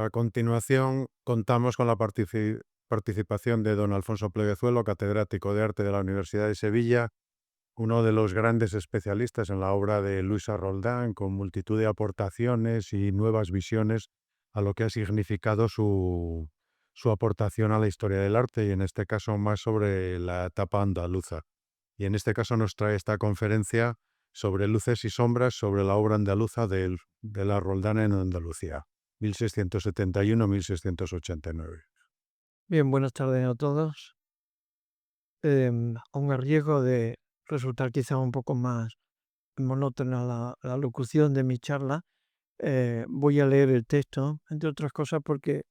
A continuación, contamos con la participación de don Alfonso Pleguezuelo, catedrático de Arte de la Universidad de Sevilla, uno de los grandes especialistas en la obra de Luisa Roldán, con multitud de aportaciones y nuevas visiones a lo que ha significado su aportación a la historia del arte, y en este caso más sobre la etapa andaluza. Y en este caso nos trae esta conferencia sobre luces y sombras sobre la obra andaluza de la Roldán en Andalucía, 1671-1689. Bien, buenas tardes a todos. Aun a riesgo de resultar quizá un poco más monótona la locución de mi charla, voy a leer el texto, entre otras cosas porque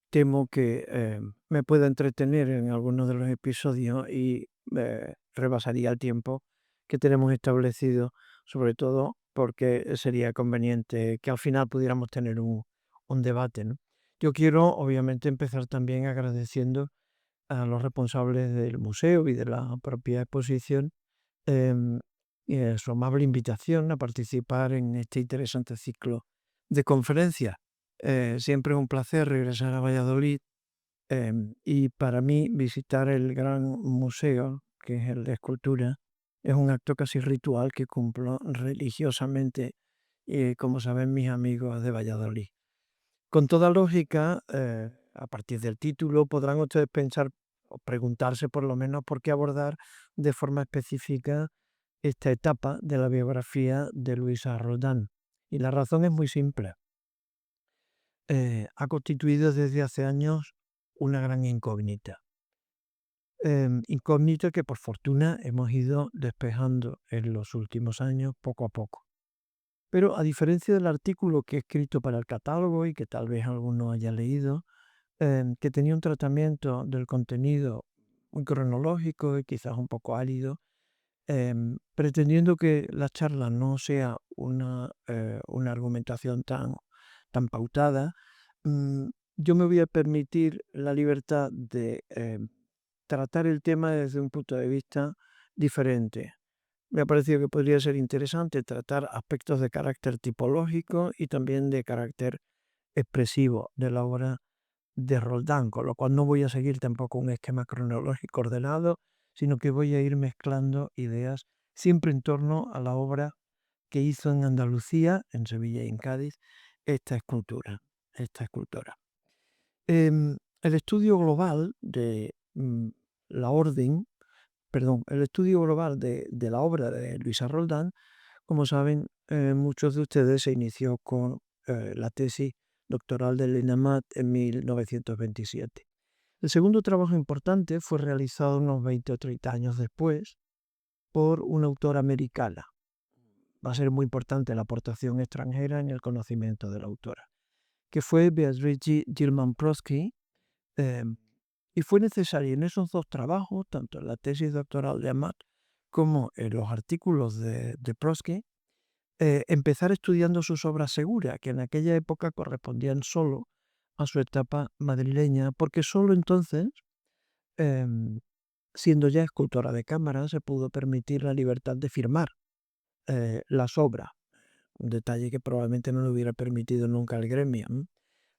temo que me pueda entretener en algunos de los episodios y rebasaría el tiempo que tenemos establecido, sobre todo porque sería conveniente que al final pudiéramos tener un debate, ¿no? Yo quiero, obviamente, empezar también agradeciendo a los responsables del museo y de la propia exposición, em, su amable invitación a participar en este interesante ciclo de conferencias. Siempre es un placer regresar a Valladolid, y para mí visitar el gran museo, que es el de escultura, es un acto casi ritual que cumplo religiosamente, como saben mis amigos de Valladolid. Con toda lógica, a partir del título podrán ustedes pensar o preguntarse por lo menos por qué abordar de forma específica esta etapa de la biografía de Luisa Roldán. Y la razón es muy simple. Ha constituido desde hace años una gran incógnita. Incógnita que por fortuna hemos ido despejando en los últimos años poco a poco. Pero a diferencia del artículo que he escrito para el catálogo y que tal vez alguno haya leído, que tenía un tratamiento del contenido muy cronológico y quizás un poco árido, pretendiendo que la charla no sea una argumentación tan pautada. mm, yo me voy a permitir la libertad de tratar el tema desde un punto de vista diferente. Me ha parecido que podría ser interesante tratar aspectos de carácter tipológico y también de carácter expresivo de la obra de Roldán, con lo cual no voy a seguir tampoco un esquema cronológico ordenado, sino que voy a ir mezclando ideas siempre en torno a la obra que hizo en Andalucía, en Sevilla y en Cádiz, esta escultura, esta escultora. El estudio global de la orden, perdón, el estudio global de la obra de Luisa Roldán, como saben, muchos de ustedes se inició con la tesis doctoral de Elena Matt en 1927. El segundo trabajo importante fue realizado unos 20 o 30 años después por una autora americana. Va a ser muy importante la aportación extranjera en el conocimiento de la autora, que fue Beatrice Gilman Prosky. eh, y fue necesario en esos dos trabajos, tanto en la tesis doctoral de Amat como en los artículos de Prosky, empezar estudiando sus obras seguras, que en aquella época correspondían solo a su etapa madrileña, porque solo entonces, em, siendo ya escultora de cámara, se pudo permitir la libertad de firmar las obras, un detalle que probablemente no le hubiera permitido nunca al gremio, ¿no?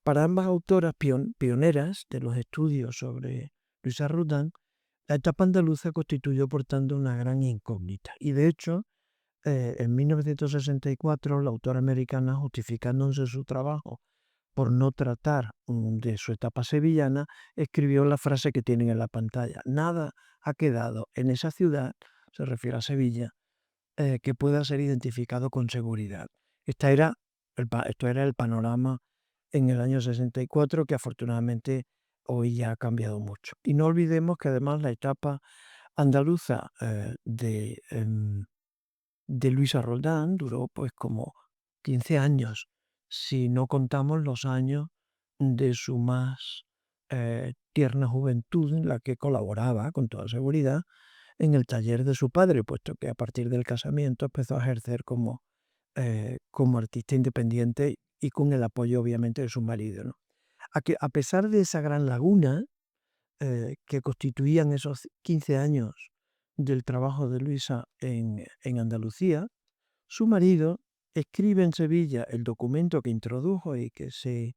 Para ambas autoras pioneras de los estudios sobre Luisa Roldán, la etapa andaluza constituyó por tanto una gran incógnita. Y de hecho, en 1964, la autora americana, justificándose su trabajo por no tratar de su etapa sevillana, escribió la frase que tienen en la pantalla: nada ha quedado en esa ciudad, se refiere a Sevilla, que pueda ser identificado con seguridad. Esto era el panorama en el año 64, que afortunadamente hoy ya ha cambiado mucho. Y no olvidemos que además la etapa andaluza de Luisa Roldán duró pues como 15 años, si no contamos los años de su más tierna juventud, en la que colaboraba con toda seguridad en el taller de su padre, puesto que a partir del casamiento empezó a ejercer como artista independiente y con el apoyo obviamente de su marido, ¿no? A pesar de esa gran laguna que constituían esos 15 años del trabajo de Luisa en Andalucía, su marido escribe en Sevilla el documento que introdujo y que se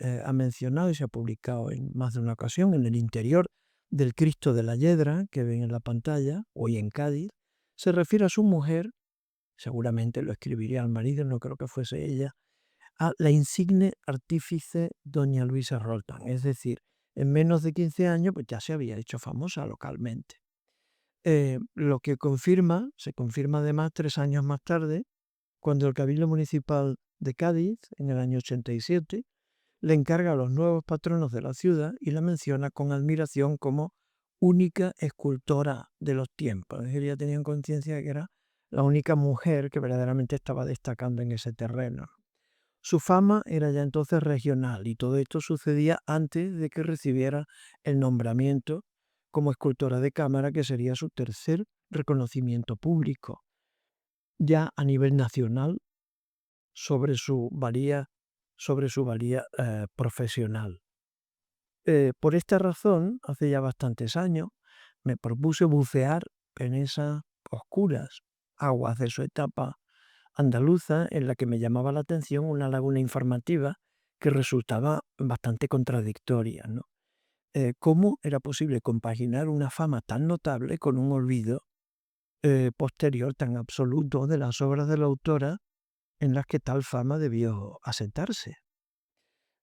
ha mencionado y se ha publicado en más de una ocasión, en el interior del Cristo de la Yedra, que ven en la pantalla, hoy en Cádiz, se refiere a su mujer, seguramente lo escribiría al marido, no creo que fuese ella, a la insigne artífice doña Luisa Roldán. Es decir, en menos de 15 años pues ya se había hecho famosa localmente. Lo que se confirma además 3 años más tarde, cuando el Cabildo Municipal de Cádiz, en el año 87, le encarga a los nuevos patronos de la ciudad y la menciona con admiración como única escultora de los tiempos. Es decir, ya tenían conciencia de que era la única mujer que verdaderamente estaba destacando en ese terreno. Su fama era ya entonces regional y todo esto sucedía antes de que recibiera el nombramiento como escultora de cámara, que sería su tercer reconocimiento público, ya a nivel nacional sobre su valía, profesional. Por esta razón, hace ya bastantes años, me propuse bucear en esas oscuras aguas de su etapa andaluza, en la que me llamaba la atención una laguna informativa que resultaba bastante contradictoria, ¿no? ¿Cómo era posible compaginar una fama tan notable con un olvido posterior tan absoluto de las obras de la autora en las que tal fama debió asentarse?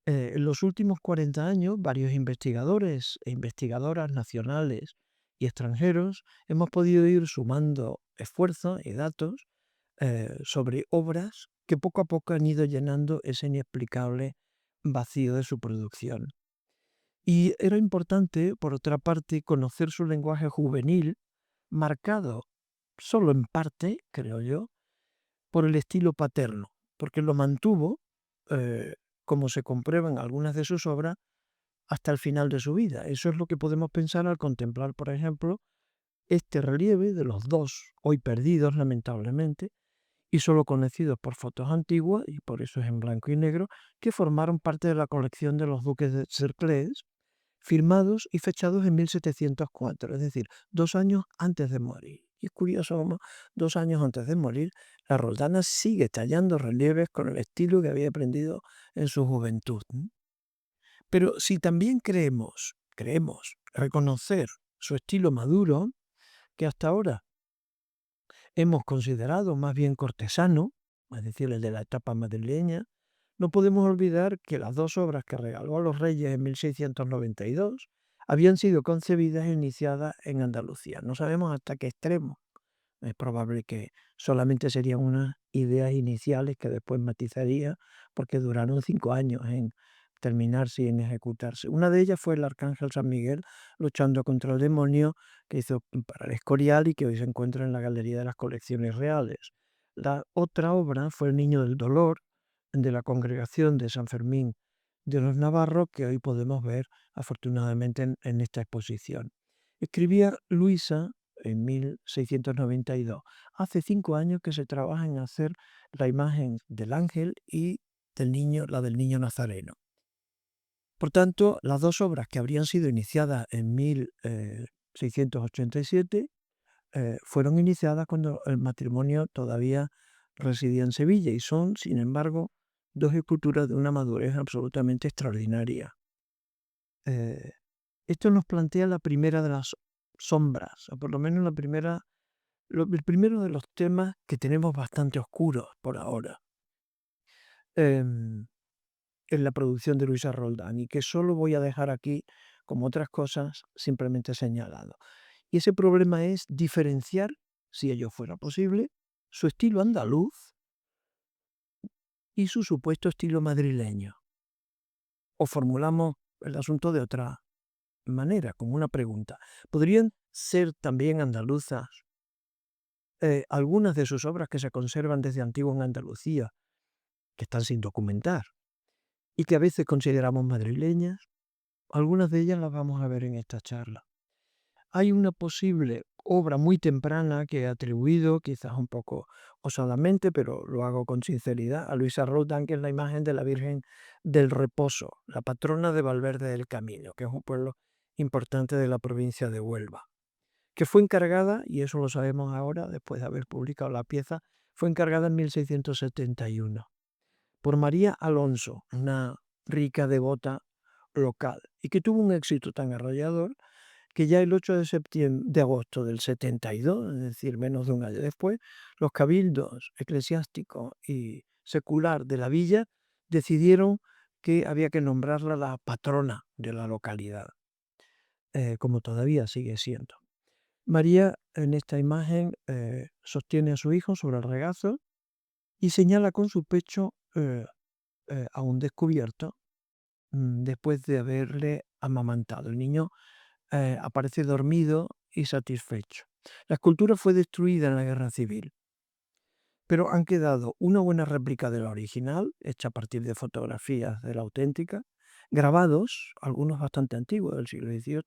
En los últimos 40 años, varios investigadores e investigadoras nacionales y extranjeros hemos podido ir sumando esfuerzos y datos sobre obras que poco a poco han ido llenando ese inexplicable vacío de su producción. Y era importante, por otra parte, conocer su lenguaje juvenil, marcado solo en parte, creo yo, por el estilo paterno, porque lo mantuvo, eh, como se comprueba en algunas de sus obras, hasta el final de su vida. Eso es lo que podemos pensar al contemplar, por ejemplo, este relieve de los dos, hoy perdidos lamentablemente, y solo conocidos por fotos antiguas, y por eso es en blanco y negro, que formaron parte de la colección de los duques de Cerclés, firmados y fechados en 1704, es decir, 2 años antes de morir. Y es curioso cómo 2 años antes de morir, la Roldana sigue tallando relieves con el estilo que había aprendido en su juventud. Pero si también creemos reconocer su estilo maduro, que hasta ahora hemos considerado más bien cortesano, es decir, el de la etapa madrileña, no podemos olvidar que las dos obras que regaló a los reyes en 1692 habían sido concebidas e iniciadas en Andalucía. No sabemos hasta qué extremo. Es probable que solamente serían unas ideas iniciales que después matizaría, porque duraron 5 años en terminarse y en ejecutarse. Una de ellas fue el Arcángel San Miguel luchando contra el demonio, que hizo para el Escorial y que hoy se encuentra en la Galería de las Colecciones Reales. La otra obra fue El Niño del Dolor, de la Congregación de San Fermín de los Navarros, que hoy podemos ver afortunadamente en esta exposición. Escribía Luisa en 1692. Hace 5 años que se trabaja en hacer la imagen del ángel y la del niño Nazareno. Por tanto, las dos obras que habrían sido iniciadas en 1687 fueron iniciadas cuando el matrimonio todavía residía en Sevilla y son, sin embargo, dos esculturas de una madurez absolutamente extraordinaria. Esto nos plantea la primera de las sombras, o por lo menos el primero de los temas que tenemos bastante oscuros por ahora en la producción de Luisa Roldán, y que solo voy a dejar aquí, como otras cosas, simplemente señalado. Y ese problema es diferenciar, si ello fuera posible, su estilo andaluz y su supuesto estilo madrileño. O formulamos el asunto de otra manera, como una pregunta. ¿Podrían ser también andaluzas algunas de sus obras que se conservan desde antiguo en Andalucía, que están sin documentar y que a veces consideramos madrileñas? Algunas de ellas las vamos a ver en esta charla. Hay una posible obra muy temprana que he atribuido, quizás un poco osadamente, pero lo hago con sinceridad, a Luisa Roldán, que es la imagen de la Virgen del Reposo, la patrona de Valverde del Camino, que es un pueblo importante de la provincia de Huelva, que fue encargada, y eso lo sabemos ahora, después de haber publicado la pieza, fue encargada en 1671 por María Alonso, una rica, devota, local, y que tuvo un éxito tan arrollador que ya el 8 de agosto del 72, es decir, menos de un año después, los cabildos eclesiásticos y secular de la villa decidieron que había que nombrarla la patrona de la localidad, como todavía sigue siendo. María, en esta imagen, sostiene a su hijo sobre el regazo y señala con su pecho aún descubierto, después de haberle amamantado. El niño aparece dormido y satisfecho. La escultura fue destruida en la Guerra Civil, pero han quedado una buena réplica de la original, hecha a partir de fotografías de la auténtica, grabados, algunos bastante antiguos del siglo XVIII,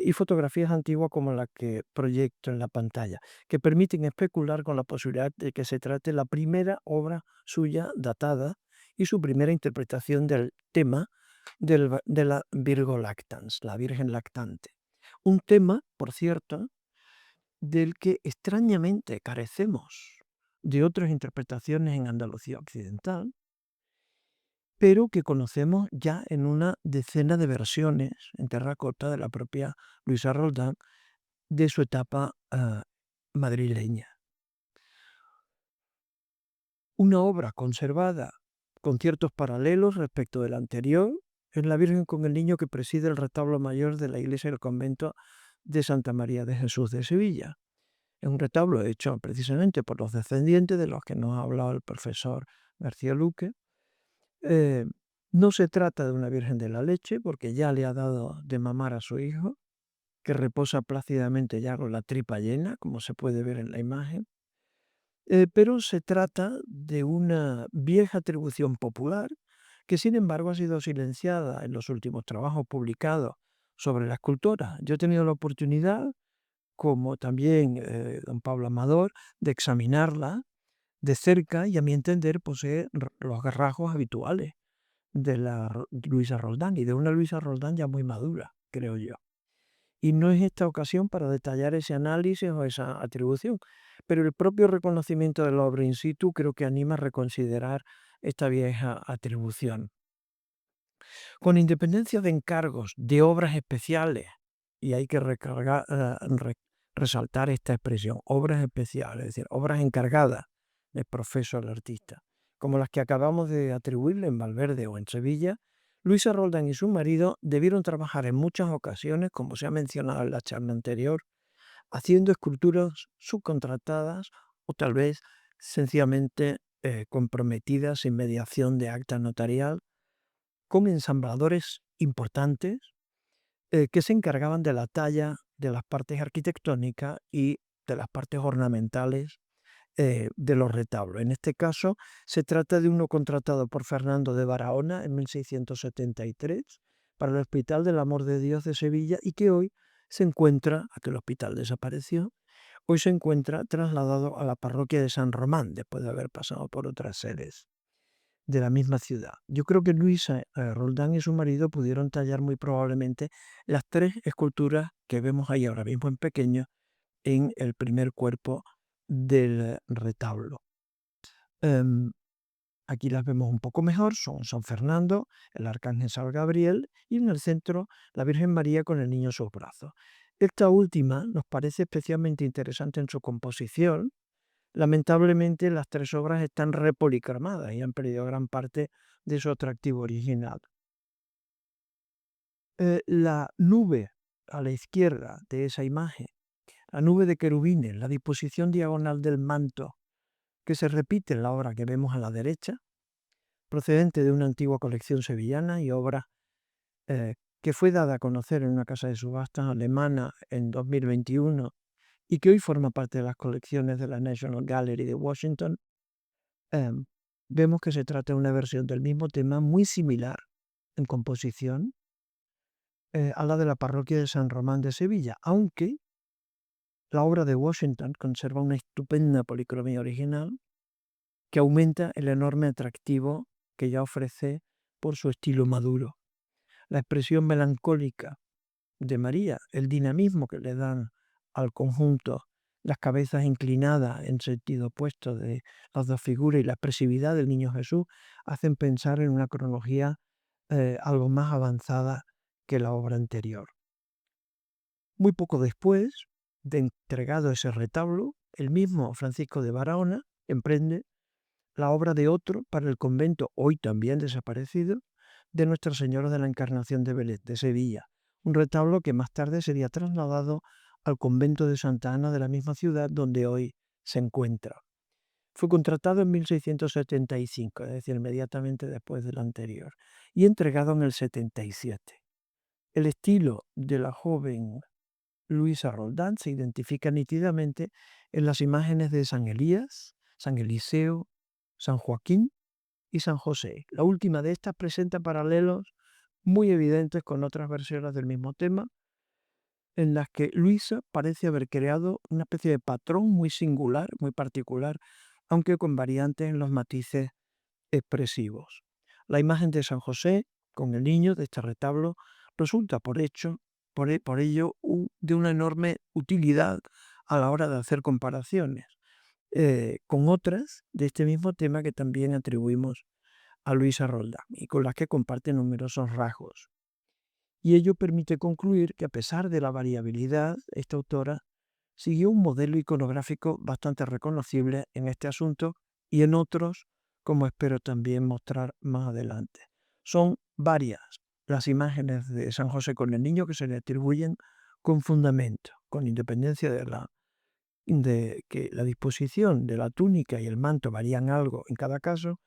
y fotografías antiguas como la que proyecto en la pantalla, que permiten especular con la posibilidad de que se trate la primera obra suya datada y su primera interpretación del tema de la Virgo Lactans, la Virgen Lactante. Un tema, por cierto, del que extrañamente carecemos de otras interpretaciones en Andalucía occidental, pero que conocemos ya en una decena de versiones en terracota de la propia Luisa Roldán de su etapa madrileña. Una obra conservada con ciertos paralelos respecto de la anterior es la Virgen con el Niño que preside el retablo mayor de la iglesia del convento de Santa María de Jesús de Sevilla. Es un retablo hecho precisamente por los descendientes de los que nos ha hablado el profesor García Luque. No se trata de una Virgen de la Leche, porque ya le ha dado de mamar a su hijo, que reposa plácidamente ya con la tripa llena, como se puede ver en la imagen. Pero se trata de una vieja atribución popular que, sin embargo, ha sido silenciada en los últimos trabajos publicados sobre la escultora. Yo he tenido la oportunidad, como también don Pablo Amador, de examinarla de cerca y, a mi entender, posee los rasgos habituales de la Luisa Roldán y de una Luisa Roldán ya muy madura, creo yo. Y no es esta ocasión para detallar ese análisis o esa atribución, pero el propio reconocimiento de la obra in situ creo que anima a reconsiderar esta vieja atribución. Con independencia de encargos de obras especiales, y hay que resaltar esta expresión, obras especiales, es decir, obras encargadas del profesor al artista, como las que acabamos de atribuirle en Valverde o en Sevilla, Luisa Roldán y su marido debieron trabajar en muchas ocasiones, como se ha mencionado en la charla anterior, haciendo esculturas subcontratadas o tal vez sencillamente comprometidas en mediación de acta notarial con ensambladores importantes que se encargaban de la talla de las partes arquitectónicas y de las partes ornamentales de los retablos. En este caso, se trata de uno contratado por Fernando de Barahona en 1673 para el Hospital del Amor de Dios de Sevilla y que hoy se encuentra, a que el hospital desapareció, hoy se encuentra trasladado a la parroquia de San Román, después de haber pasado por otras sedes de la misma ciudad. Yo creo que Luisa Roldán y su marido pudieron tallar muy probablemente las tres esculturas que vemos ahí ahora mismo en pequeño en el primer cuerpo del retablo. Aquí las vemos un poco mejor, son San Fernando, el Arcángel San Gabriel y en el centro la Virgen María con el niño en sus brazos. Esta última nos parece especialmente interesante en su composición. Lamentablemente las tres obras están repolicromadas y han perdido gran parte de su atractivo original. La nube a la izquierda de esa imagen, la nube de querubines, la disposición diagonal del manto que se repite en la obra que vemos a la derecha, procedente de una antigua colección sevillana y obra que fue dada a conocer en una casa de subastas alemana en 2021 y que hoy forma parte de las colecciones de la National Gallery de Washington, vemos que se trata de una versión del mismo tema muy similar en composición a la de la parroquia de San Román de Sevilla, aunque la obra de Washington conserva una estupenda policromía original que aumenta el enorme atractivo que ya ofrece por su estilo maduro. La expresión melancólica de María, el dinamismo que le dan al conjunto las cabezas inclinadas en sentido opuesto de las dos figuras y la expresividad del niño Jesús hacen pensar en una cronología algo más avanzada que la obra anterior. Muy poco después de entregado ese retablo, el mismo Francisco de Barahona emprende la obra de otro para el convento, hoy también desaparecido, de Nuestra Señora de la Encarnación de Belén, de Sevilla, un retablo que más tarde sería trasladado al convento de Santa Ana de la misma ciudad donde hoy se encuentra. Fue contratado en 1675, es decir, inmediatamente después del anterior, y entregado en el 77. El estilo de la joven Luisa Roldán se identifica nítidamente en las imágenes de San Elías, San Eliseo, San Joaquín y San José. La última de estas presenta paralelos muy evidentes con otras versiones del mismo tema, en las que Luisa parece haber creado una especie de patrón muy singular, muy particular, aunque con variantes en los matices expresivos. La imagen de San José con el niño de este retablo resulta por ello de una enorme utilidad a la hora de hacer comparaciones con otras de este mismo tema que también atribuimos a Luisa Roldán y con las que comparte numerosos rasgos. Y ello permite concluir que a pesar de la variabilidad, esta autora siguió un modelo iconográfico bastante reconocible en este asunto y en otros, como espero también mostrar más adelante. Son varias las imágenes de San José con el niño que se le atribuyen con fundamento, con independencia de que la disposición de la túnica y el manto varían algo en cada caso.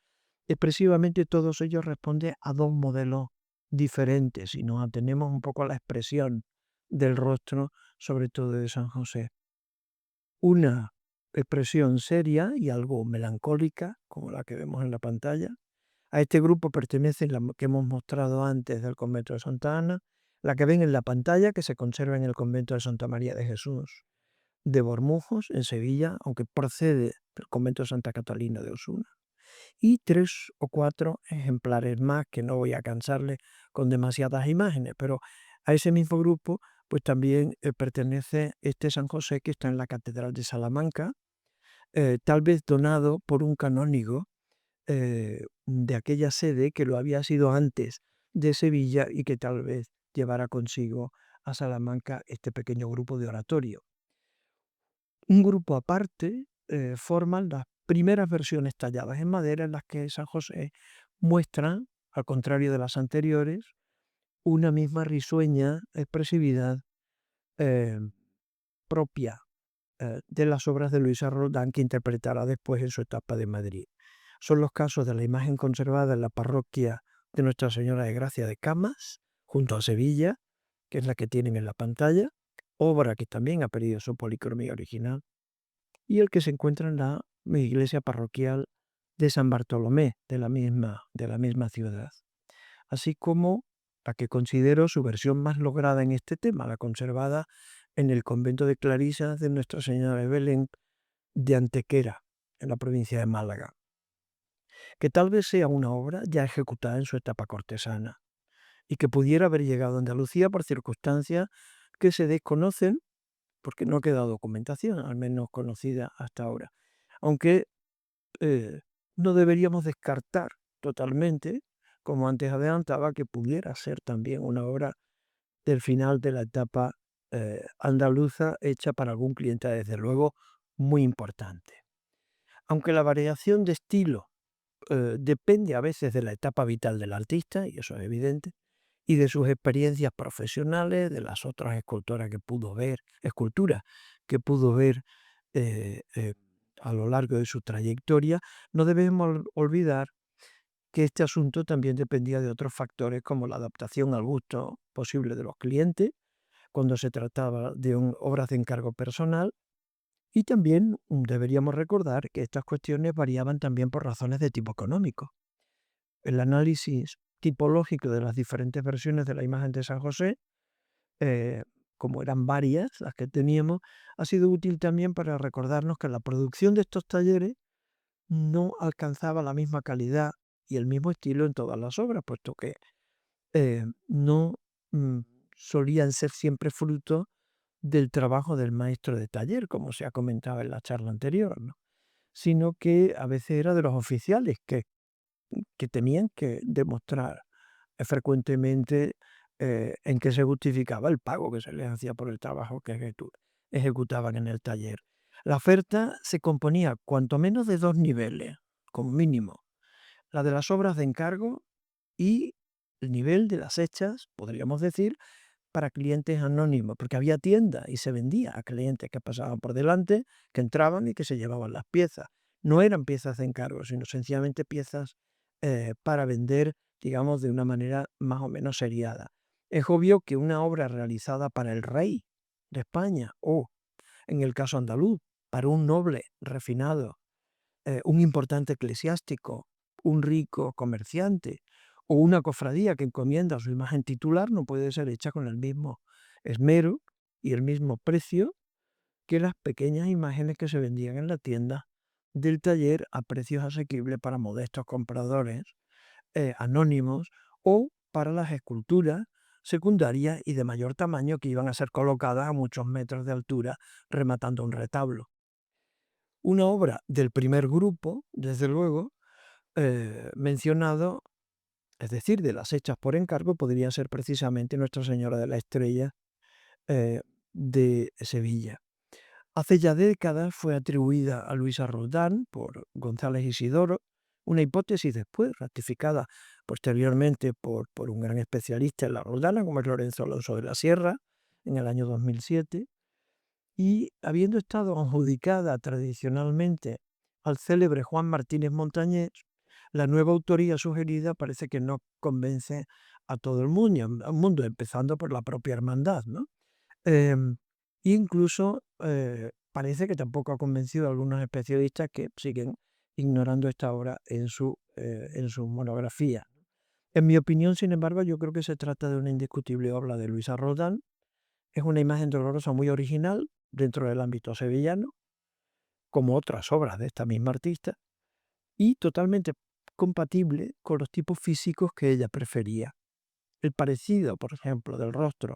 Expresivamente todos ellos responden a dos modelos diferentes y nos atenemos un poco a la expresión del rostro, sobre todo de San José. Una expresión seria y algo melancólica, como la que vemos en la pantalla. A este grupo pertenece la que hemos mostrado antes del convento de Santa Ana, la que ven en la pantalla que se conserva en el convento de Santa María de Jesús de Bormujos, en Sevilla, aunque procede del convento de Santa Catalina de Osuna, y 3 o 4 ejemplares más que no voy a cansarle con demasiadas imágenes, pero a ese mismo grupo pues también pertenece este San José que está en la Catedral de Salamanca, tal vez donado por un canónigo de aquella sede que lo había sido antes de Sevilla y que tal vez llevara consigo a Salamanca este pequeño grupo de oratorio. Un grupo aparte forman las primeras versiones talladas en madera en las que San José muestra, al contrario de las anteriores, una misma risueña expresividad eh, propia de las obras de Luisa Roldán que interpretará después en su etapa de Madrid. Son los casos de la imagen conservada en la parroquia de Nuestra Señora de Gracia de Camas, junto a Sevilla, que es la que tienen en la pantalla, obra que también ha perdido su policromía original, y el que se encuentra en la iglesia parroquial de San Bartolomé, de la misma ciudad. Así como la que considero su versión más lograda en este tema, la conservada en el convento de Clarisas de Nuestra Señora de Belén de Antequera, en la provincia de Málaga, que tal vez sea una obra ya ejecutada en su etapa cortesana y que pudiera haber llegado a Andalucía por circunstancias que se desconocen porque no queda documentación, al menos conocida hasta ahora. Aunque no deberíamos descartar totalmente, como antes adelantaba, que pudiera ser también una obra del final de la etapa andaluza hecha para algún cliente, desde luego, muy importante. Aunque la variación de estilo depende a veces de la etapa vital del artista, y eso es evidente, y de sus experiencias profesionales, de las otras esculturas que pudo ver eh, eh, a lo largo de su trayectoria, no debemos olvidar que este asunto también dependía de otros factores como la adaptación al gusto posible de los clientes, cuando se trataba de obras de encargo personal, y también deberíamos recordar que estas cuestiones variaban también por razones de tipo económico. El análisis tipológico de las diferentes versiones de la imagen de San José, eh, como eran varias las que teníamos, ha sido útil también para recordarnos que la producción de estos talleres no alcanzaba la misma calidad y el mismo estilo en todas las obras, puesto que no mm, solían ser siempre fruto del trabajo del maestro de taller, como se ha comentado en la charla anterior, ¿no? Sino que a veces era de los oficiales que tenían que demostrar frecuentemente en qué se justificaba el pago que se les hacía por el trabajo que ejecutaban en el taller. La oferta se componía cuanto menos de 2 niveles, como mínimo. La de las obras de encargo y el nivel de las hechas, podríamos decir, para clientes anónimos, porque había tiendas y se vendía a clientes que pasaban por delante, que entraban y que se llevaban las piezas. No eran piezas de encargo, sino sencillamente piezas para vender, digamos, de una manera más o menos seriada. Es obvio que una obra realizada para el rey de España o, en el caso andaluz, para un noble refinado, un importante eclesiástico, un rico comerciante o una cofradía que encomienda su imagen titular no puede ser hecha con el mismo esmero y el mismo precio que las pequeñas imágenes que se vendían en la tienda del taller a precios asequibles para modestos compradores anónimos o para las esculturas secundarias y de mayor tamaño que iban a ser colocadas a muchos metros de altura rematando un retablo. Una obra del primer grupo, desde luego, mencionado, es decir, de las hechas por encargo, podría ser precisamente Nuestra Señora de la Estrella eh, de Sevilla. Hace ya décadas fue atribuida a Luisa Roldán por González Isidoro, una hipótesis después ratificada posteriormente por un gran especialista en la Roldana, como es Lorenzo Alonso de la Sierra, en el año 2007, y habiendo estado adjudicada tradicionalmente al célebre Juan Martínez Montañés, la nueva autoría sugerida parece que no convence a todo el mundo, empezando por la propia hermandad, ¿no? Em, Incluso parece que tampoco ha convencido a algunos especialistas que siguen ignorando esta obra en su monografía. En mi opinión, sin embargo, yo creo que se trata de una indiscutible obra de Luisa Roldán. Es una imagen dolorosa muy original dentro del ámbito sevillano, como otras obras de esta misma artista, y totalmente compatible con los tipos físicos que ella prefería. El parecido, por ejemplo, del rostro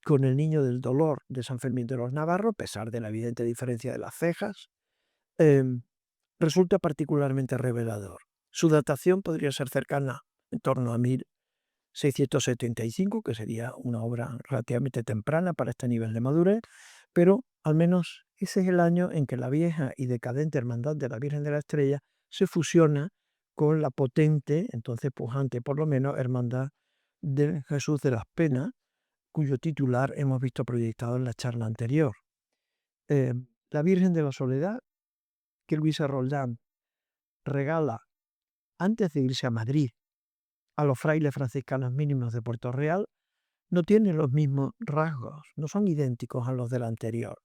con el Niño del Dolor de San Fermín de los Navarro, a pesar de la evidente diferencia de las cejas, em, resulta particularmente revelador. Su datación podría ser cercana en torno a 1675, que sería una obra relativamente temprana para este nivel de madurez, pero al menos ese es el año en que la vieja y decadente Hermandad de la Virgen de la Estrella se fusiona con la potente, entonces pujante por lo menos, Hermandad de Jesús de las Penas, cuyo titular hemos visto proyectado en la charla anterior. La Virgen de la Soledad, que Luisa Roldán regala antes de irse a Madrid a los frailes franciscanos mínimos de Puerto Real, no tiene los mismos rasgos, no son idénticos a los del anterior,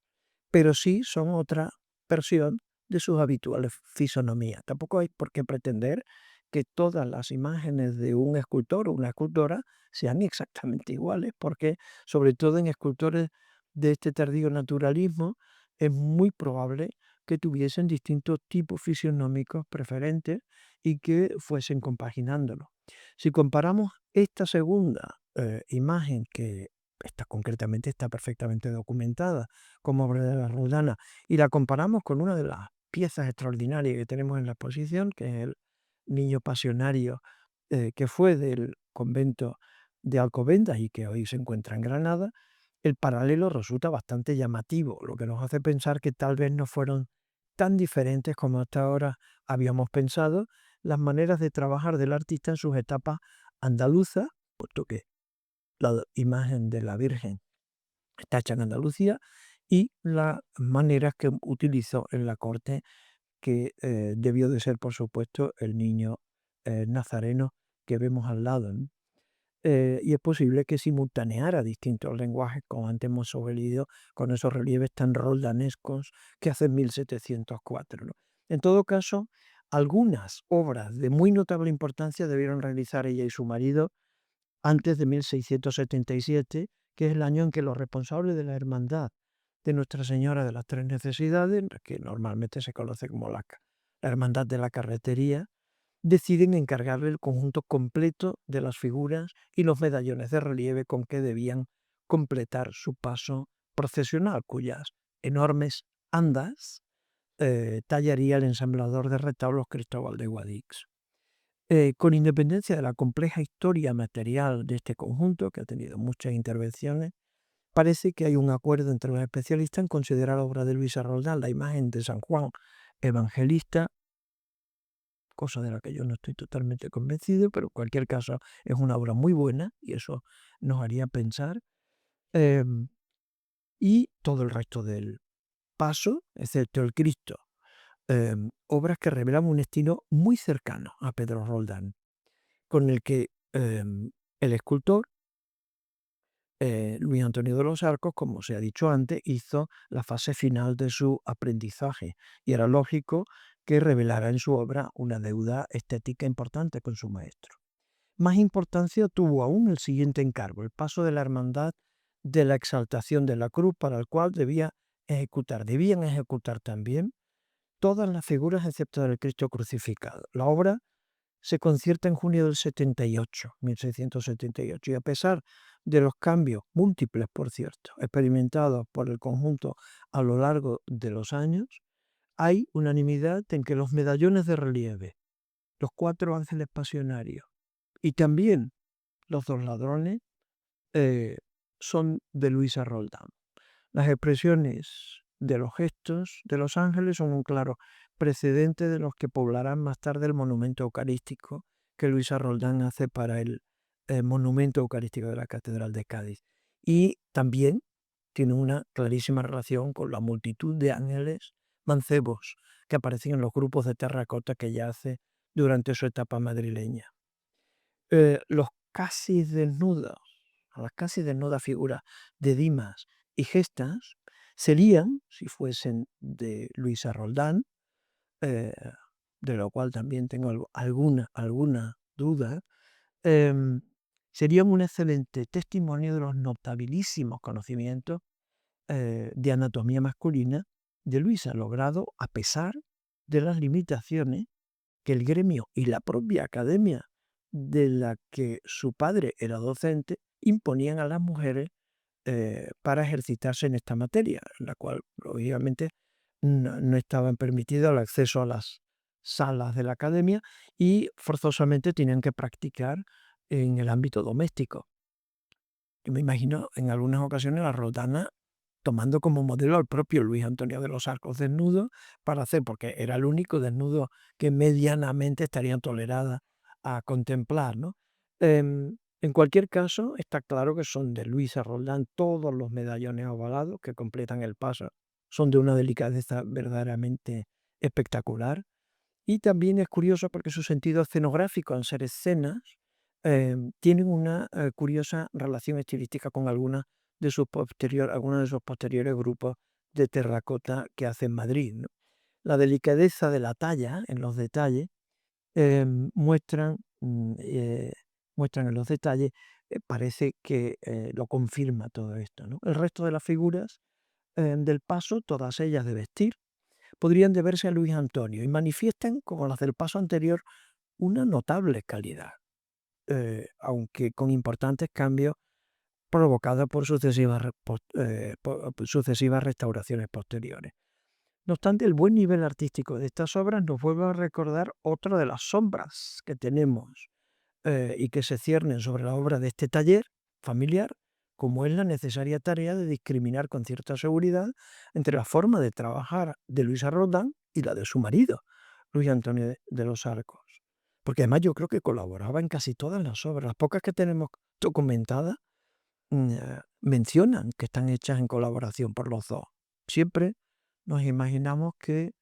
pero sí son otra versión de sus habituales fisonomías. Tampoco hay por qué pretender que todas las imágenes de un escultor o una escultora sean exactamente iguales, porque sobre todo en escultores de este tardío naturalismo es muy probable que tuviesen distintos tipos fisionómicos preferentes y que fuesen compaginándolo. Si comparamos esta segunda imagen, que concretamente está perfectamente documentada como obra de la Roldana, y la comparamos con una de las piezas extraordinarias que tenemos en la exposición, que es el Niño Pasionario, que fue del convento de Alcobendas y que hoy se encuentra en Granada, el paralelo resulta bastante llamativo, lo que nos hace pensar que tal vez no fueron tan diferentes como hasta ahora habíamos pensado las maneras de trabajar del artista en sus etapas andaluzas, puesto que la imagen de la Virgen está hecha en Andalucía, y las maneras que utilizó en la corte, que debió de ser, por supuesto, el niño nazareno que vemos al lado, ¿no? Y es posible que simultaneara distintos lenguajes, como antes hemos leído, con esos relieves tan roldanescos que hace 1704, ¿no? En todo caso, algunas obras de muy notable importancia debieron realizar ella y su marido antes de 1677, que es el año en que los responsables de la Hermandad de Nuestra Señora de las Tres Necesidades, que normalmente se conoce como la Hermandad de la Carretería, deciden encargarle el conjunto completo de las figuras y los medallones de relieve con que debían completar su paso procesional, cuyas enormes andas tallaría el ensamblador de retablos Cristóbal de Guadix. Con independencia de la compleja historia material de este conjunto, que ha tenido muchas intervenciones, parece que hay un acuerdo entre los especialistas en considerar la obra de Luisa Roldán, la imagen de San Juan Evangelista, cosa de la que yo no estoy totalmente convencido, pero en cualquier caso es una obra muy buena y eso nos haría pensar. Y todo el resto del paso, excepto el Cristo, obras que revelan un estilo muy cercano a Pedro Roldán, con el que el escultor Luis Antonio de los Arcos, como se ha dicho antes, hizo la fase final de su aprendizaje y era lógico que revelara en su obra una deuda estética importante con su maestro. Más importancia tuvo aún el siguiente encargo, el paso de la Hermandad de la Exaltación de la Cruz, para el cual debían ejecutar también todas las figuras excepto del Cristo crucificado. La obra se concierta en junio del 78, 1678, y a pesar de los cambios múltiples, por cierto, experimentados por el conjunto a lo largo de los años, hay unanimidad en que los medallones de relieve, los 4 ángeles pasionarios y también los 2 ladrones son de Luisa Roldán. Las expresiones de los gestos de los ángeles son un claro precedente de los que poblarán más tarde el monumento eucarístico que Luisa Roldán hace para el monumento eucarístico de la Catedral de Cádiz. Y también tiene una clarísima relación con la multitud de ángeles mancebos que aparecen en los grupos de terracota que ella hace durante su etapa madrileña. Los casi desnudos, las casi desnudas figuras de Dimas y Gestas serían, si fuesen de Luisa Roldán, eh, de lo cual también tengo alguna duda, em, serían un excelente testimonio de los notabilísimos conocimientos de anatomía masculina de Luisa, logrado a pesar de las limitaciones que el gremio y la propia academia de la que su padre era docente imponían a las mujeres para ejercitarse en esta materia, en la cual obviamente no estaban permitido el acceso a las salas de la academia y forzosamente tenían que practicar en el ámbito doméstico. Yo me imagino en algunas ocasiones a Roldana tomando como modelo al propio Luis Antonio de los Arcos desnudo para hacer, porque era el único desnudo que medianamente estarían toleradas a contemplar, ¿no? En cualquier caso, está claro que son de Luisa Roldán todos los medallones ovalados que completan el paso. Son de una delicadeza verdaderamente espectacular. Y también es curioso porque su sentido escenográfico, al ser escenas, tienen una curiosa relación estilística con algunos de sus posteriores grupos de terracota que hace en Madrid, ¿no? La delicadeza de la talla en los detalles muestran en los detalles, parece que lo confirma todo esto, ¿no? El resto de las figuras del paso, todas ellas de vestir, podrían deberse a Luis Antonio y manifiestan, como las del paso anterior, una notable calidad, aunque con importantes cambios provocados por sucesivas restauraciones posteriores. No obstante, el buen nivel artístico de estas obras nos vuelve a recordar otra de las sombras que tenemos y que se ciernen sobre la obra de este taller familiar, como es la necesaria tarea de discriminar con cierta seguridad entre la forma de trabajar de Luisa Roldán y la de su marido, Luis Antonio de los Arcos. Porque además yo creo que colaboraba en casi todas las obras. Las pocas que tenemos documentadas mencionan que están hechas en colaboración por los dos. Siempre nos imaginamos que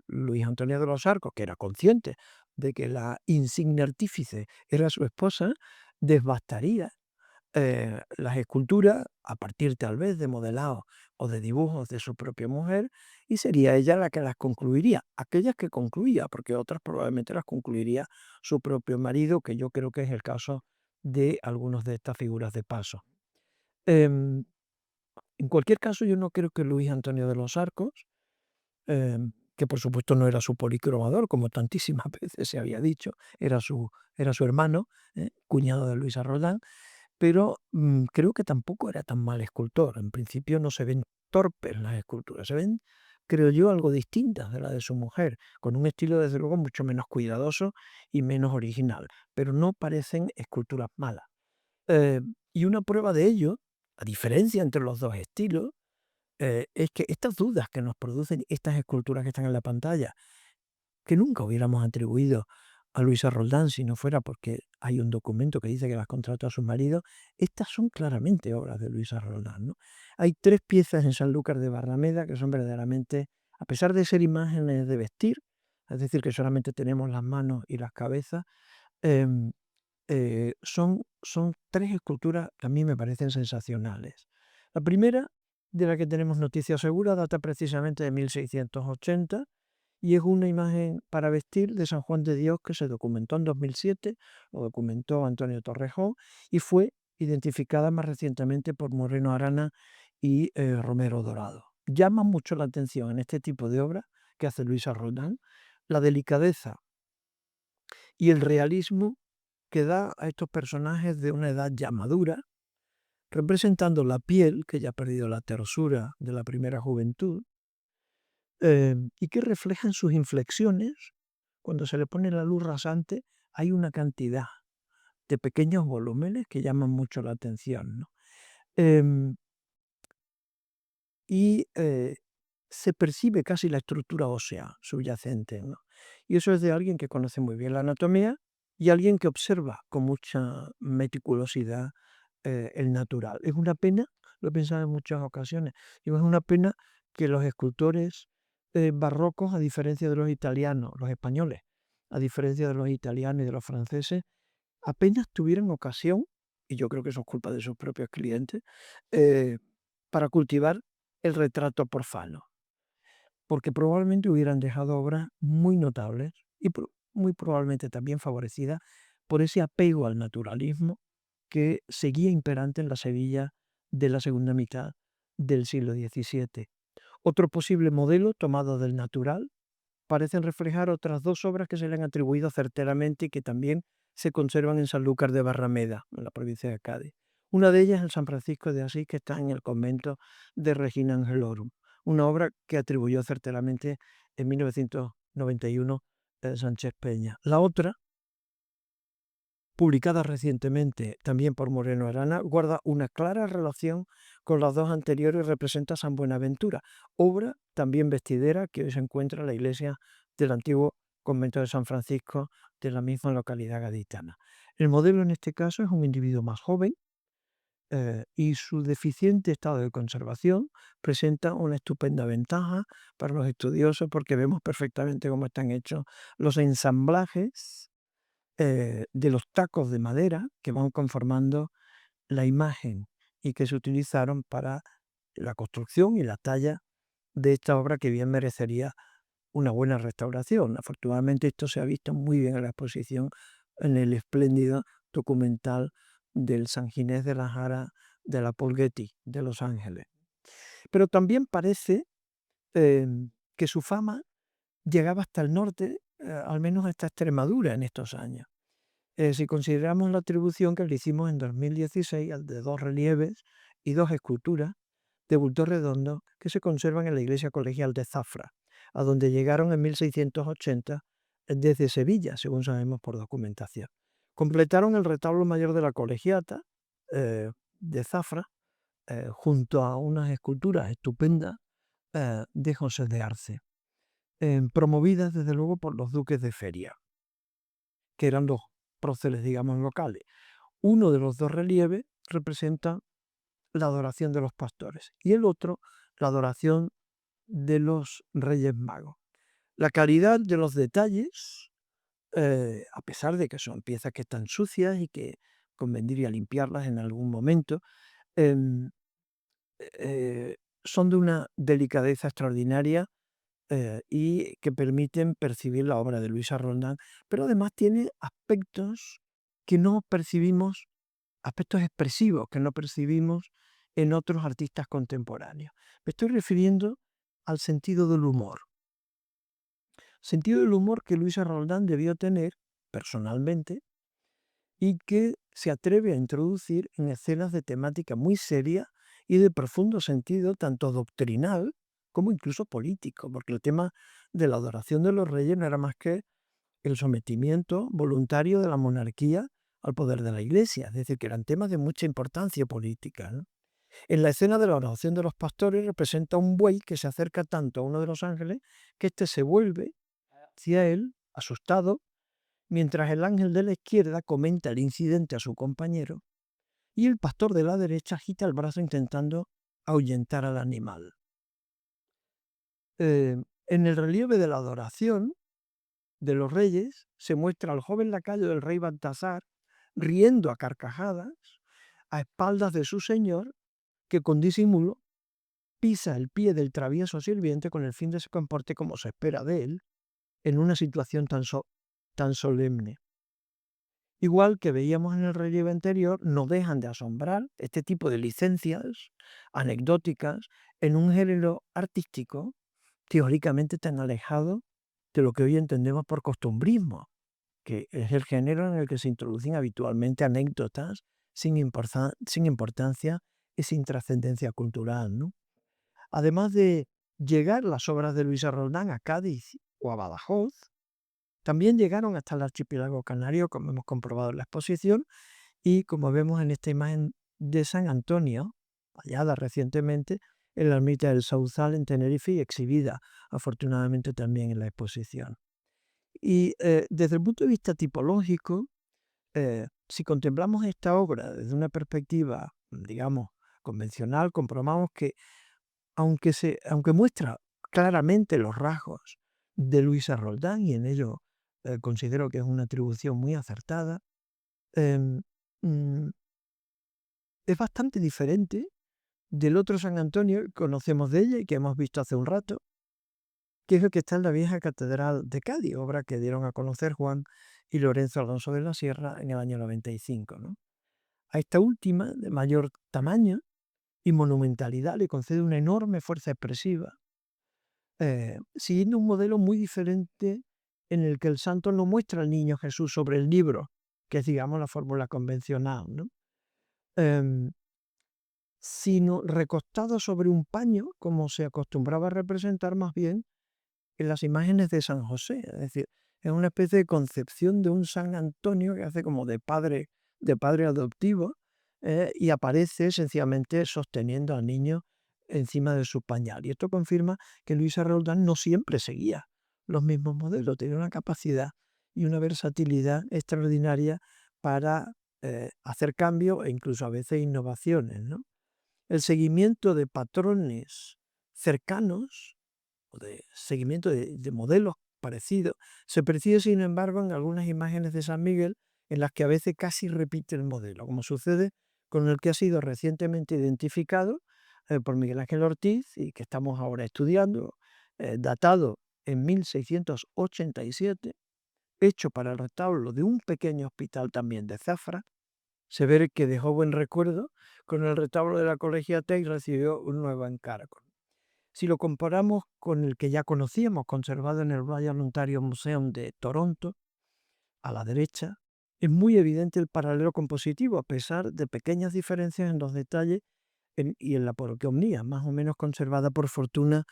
Luis Antonio de los Arcos, que era consciente de que la insigne artífice era su esposa, desbastaría las esculturas a partir tal vez de modelados o de dibujos de su propia mujer y sería ella la que las concluiría, aquellas que concluía, porque otras probablemente las concluiría su propio marido, que yo creo que es el caso de algunas de estas figuras de paso. Em, en cualquier caso, yo no creo que Luis Antonio de los Arcos, que por supuesto no era su policromador, como tantísimas veces se había dicho, era su hermano, cuñado de Luisa Roldán, pero creo que tampoco era tan mal escultor. En principio no se ven torpes las esculturas, se ven, creo yo, algo distintas de la de su mujer, con un estilo desde luego mucho menos cuidadoso y menos original, pero no parecen esculturas malas. Y una prueba de ello, la diferencia entre los dos estilos, es que estas dudas que nos producen estas esculturas que están en la pantalla, que nunca hubiéramos atribuido a Luisa Roldán si no fuera porque hay un documento que dice que las contrató a su marido, estas son claramente obras de Luisa Roldán, ¿no? Hay 3 piezas en Sanlúcar de Barrameda que son verdaderamente, a pesar de ser imágenes de vestir, es decir, que solamente tenemos las manos y las cabezas, em, son 3 esculturas que a mí me parecen sensacionales. La primera, de la que tenemos noticia segura, data precisamente de 1680 y es una imagen para vestir de San Juan de Dios que se documentó en 2007, lo documentó Antonio Torrejón y fue identificada más recientemente por Moreno Arana y Romero Dorado. Llama mucho la atención en este tipo de obras que hace Luisa Roldán la delicadeza y el realismo que da a estos personajes de una edad ya madura, representando la piel, que ya ha perdido la tersura de la primera juventud, y que reflejan sus inflexiones. Cuando se le pone la luz rasante, hay una cantidad de pequeños volúmenes que llaman mucho la atención, ¿no? Em, y se percibe casi la estructura ósea subyacente, ¿no? Y eso es de alguien que conoce muy bien la anatomía y alguien que observa con mucha meticulosidad el natural. Es una pena, lo he pensado en muchas ocasiones, digo, es una pena que los escultores barrocos, a diferencia de los italianos, los españoles, a diferencia de los italianos y de los franceses, apenas tuvieran ocasión, y yo creo que eso es culpa de sus propios clientes, eh, para cultivar el retrato profano, porque probablemente hubieran dejado obras muy notables y muy probablemente también favorecidas por ese apego al naturalismo que seguía imperante en la Sevilla de la segunda mitad del siglo XVII. Otro posible modelo tomado del natural parecen reflejar otras 2 obras que se le han atribuido certeramente y que también se conservan en Sanlúcar de Barrameda, en la provincia de Cádiz. Una de ellas es el San Francisco de Asís, que está en el convento de Regina Angelorum, una obra que atribuyó certeramente en 1991 Sánchez Peña. La otra, publicada recientemente también por Moreno Arana, guarda una clara relación con las 2 anteriores y representa a San Buenaventura, obra también vestidera que hoy se encuentra en la iglesia del antiguo convento de San Francisco de la misma localidad gaditana. El modelo en este caso es un individuo más joven y su deficiente estado de conservación presenta una estupenda ventaja para los estudiosos porque vemos perfectamente cómo están hechos los ensamblajes de los tacos de madera que van conformando la imagen y que se utilizaron para la construcción y la talla de esta obra que bien merecería una buena restauración. Afortunadamente esto se ha visto muy bien en la exposición en el espléndido documental del San Ginés de la Jara de la Paul Getty de Los Ángeles. Pero también parece que su fama llegaba hasta el norte, al menos hasta Extremadura en estos años. Si consideramos la atribución que le hicimos en 2016 al de 2 relieves y 2 esculturas de bulto redondo que se conservan en la iglesia colegial de Zafra, a donde llegaron en 1680 desde Sevilla, según sabemos por documentación. Completaron el retablo mayor de la colegiata de Zafra, junto a unas esculturas estupendas de José de Arce, promovidas desde luego por los duques de Feria, que eran los próceres, digamos, locales. Uno de los 2 relieves representa la adoración de los pastores y el otro la adoración de los Reyes Magos. La calidad de los detalles, a pesar de que son piezas que están sucias y que convendría limpiarlas en algún momento, em, son de una delicadeza extraordinaria y que permiten percibir la obra de Luisa Roldán, pero además tiene aspectos que no percibimos, aspectos expresivos que no percibimos en otros artistas contemporáneos. Me estoy refiriendo al sentido del humor que Luisa Roldán debió tener personalmente y que se atreve a introducir en escenas de temática muy seria y de profundo sentido, tanto doctrinal como incluso político, porque el tema de la adoración de los reyes no era más que el sometimiento voluntario de la monarquía al poder de la Iglesia, es decir, que eran temas de mucha importancia política, ¿no? En la escena de la oración de los pastores representa un buey que se acerca tanto a uno de los ángeles que éste se vuelve hacia él, asustado, mientras el ángel de la izquierda comenta el incidente a su compañero y el pastor de la derecha agita el brazo intentando ahuyentar al animal. En el relieve de la adoración de los reyes se muestra al joven lacayo del rey Baltasar riendo a carcajadas a espaldas de su señor, que con disimulo pisa el pie del travieso sirviente con el fin de que se comporte como se espera de él en una situación tan solemne. Igual que veíamos en el relieve anterior, no dejan de asombrar este tipo de licencias anecdóticas en un género artístico teóricamente tan alejado de lo que hoy entendemos por costumbrismo, que es el género en el que se introducen habitualmente anécdotas sin importancia y sin trascendencia cultural, ¿no? Además de llegar las obras de Luisa Roldán a Cádiz o a Badajoz, también llegaron hasta el archipiélago canario, como hemos comprobado en la exposición, y como vemos en esta imagen de San Antonio, hallada recientemente en la ermita del Sauzal en Tenerife y exhibida afortunadamente también en la exposición. Y desde el punto de vista tipológico, si contemplamos esta obra desde una perspectiva, digamos, convencional, comprobamos que aunque muestra claramente los rasgos de Luisa Roldán, y en ello considero que es una atribución muy acertada, em, mm, es bastante diferente del otro San Antonio que conocemos de ella y que hemos visto hace un rato, que es el que está en la vieja catedral de Cádiz, obra que dieron a conocer Juan y Lorenzo Alonso de la Sierra en el año 95, ¿no? A esta última, de mayor tamaño y monumentalidad, le concede una enorme fuerza expresiva, siguiendo un modelo muy diferente en el que el santo no muestra al niño Jesús sobre el libro, que es, digamos, la fórmula convencional, ¿no? Em, Sino recostado sobre un paño, como se acostumbraba a representar más bien en las imágenes de San José. Es decir, es una especie de concepción de un San Antonio que hace como de padre adoptivo, y aparece sencillamente sosteniendo al niño encima de su pañal. Y esto confirma que Luisa Roldán no siempre seguía los mismos modelos, tenía una capacidad y una versatilidad extraordinaria para hacer cambios e incluso a veces innovaciones, ¿no? El seguimiento de patrones cercanos o de seguimiento de modelos parecidos, se percibe, sin embargo, en algunas imágenes de San Miguel en las que a veces casi repite el modelo, como sucede con el que ha sido recientemente identificado por Miguel Ángel Ortiz y que estamos ahora estudiando, datado en 1687, hecho para el retablo de un pequeño hospital también de Zafra. Se ve que dejó buen recuerdo con el retablo de la Colegiata y recibió un nuevo encargo. Si lo comparamos con el que ya conocíamos, conservado en el Royal Ontario Museum de Toronto, a la derecha, es muy evidente el paralelo compositivo, a pesar de pequeñas diferencias en los detalles y en la politomía, más o menos conservada por fortuna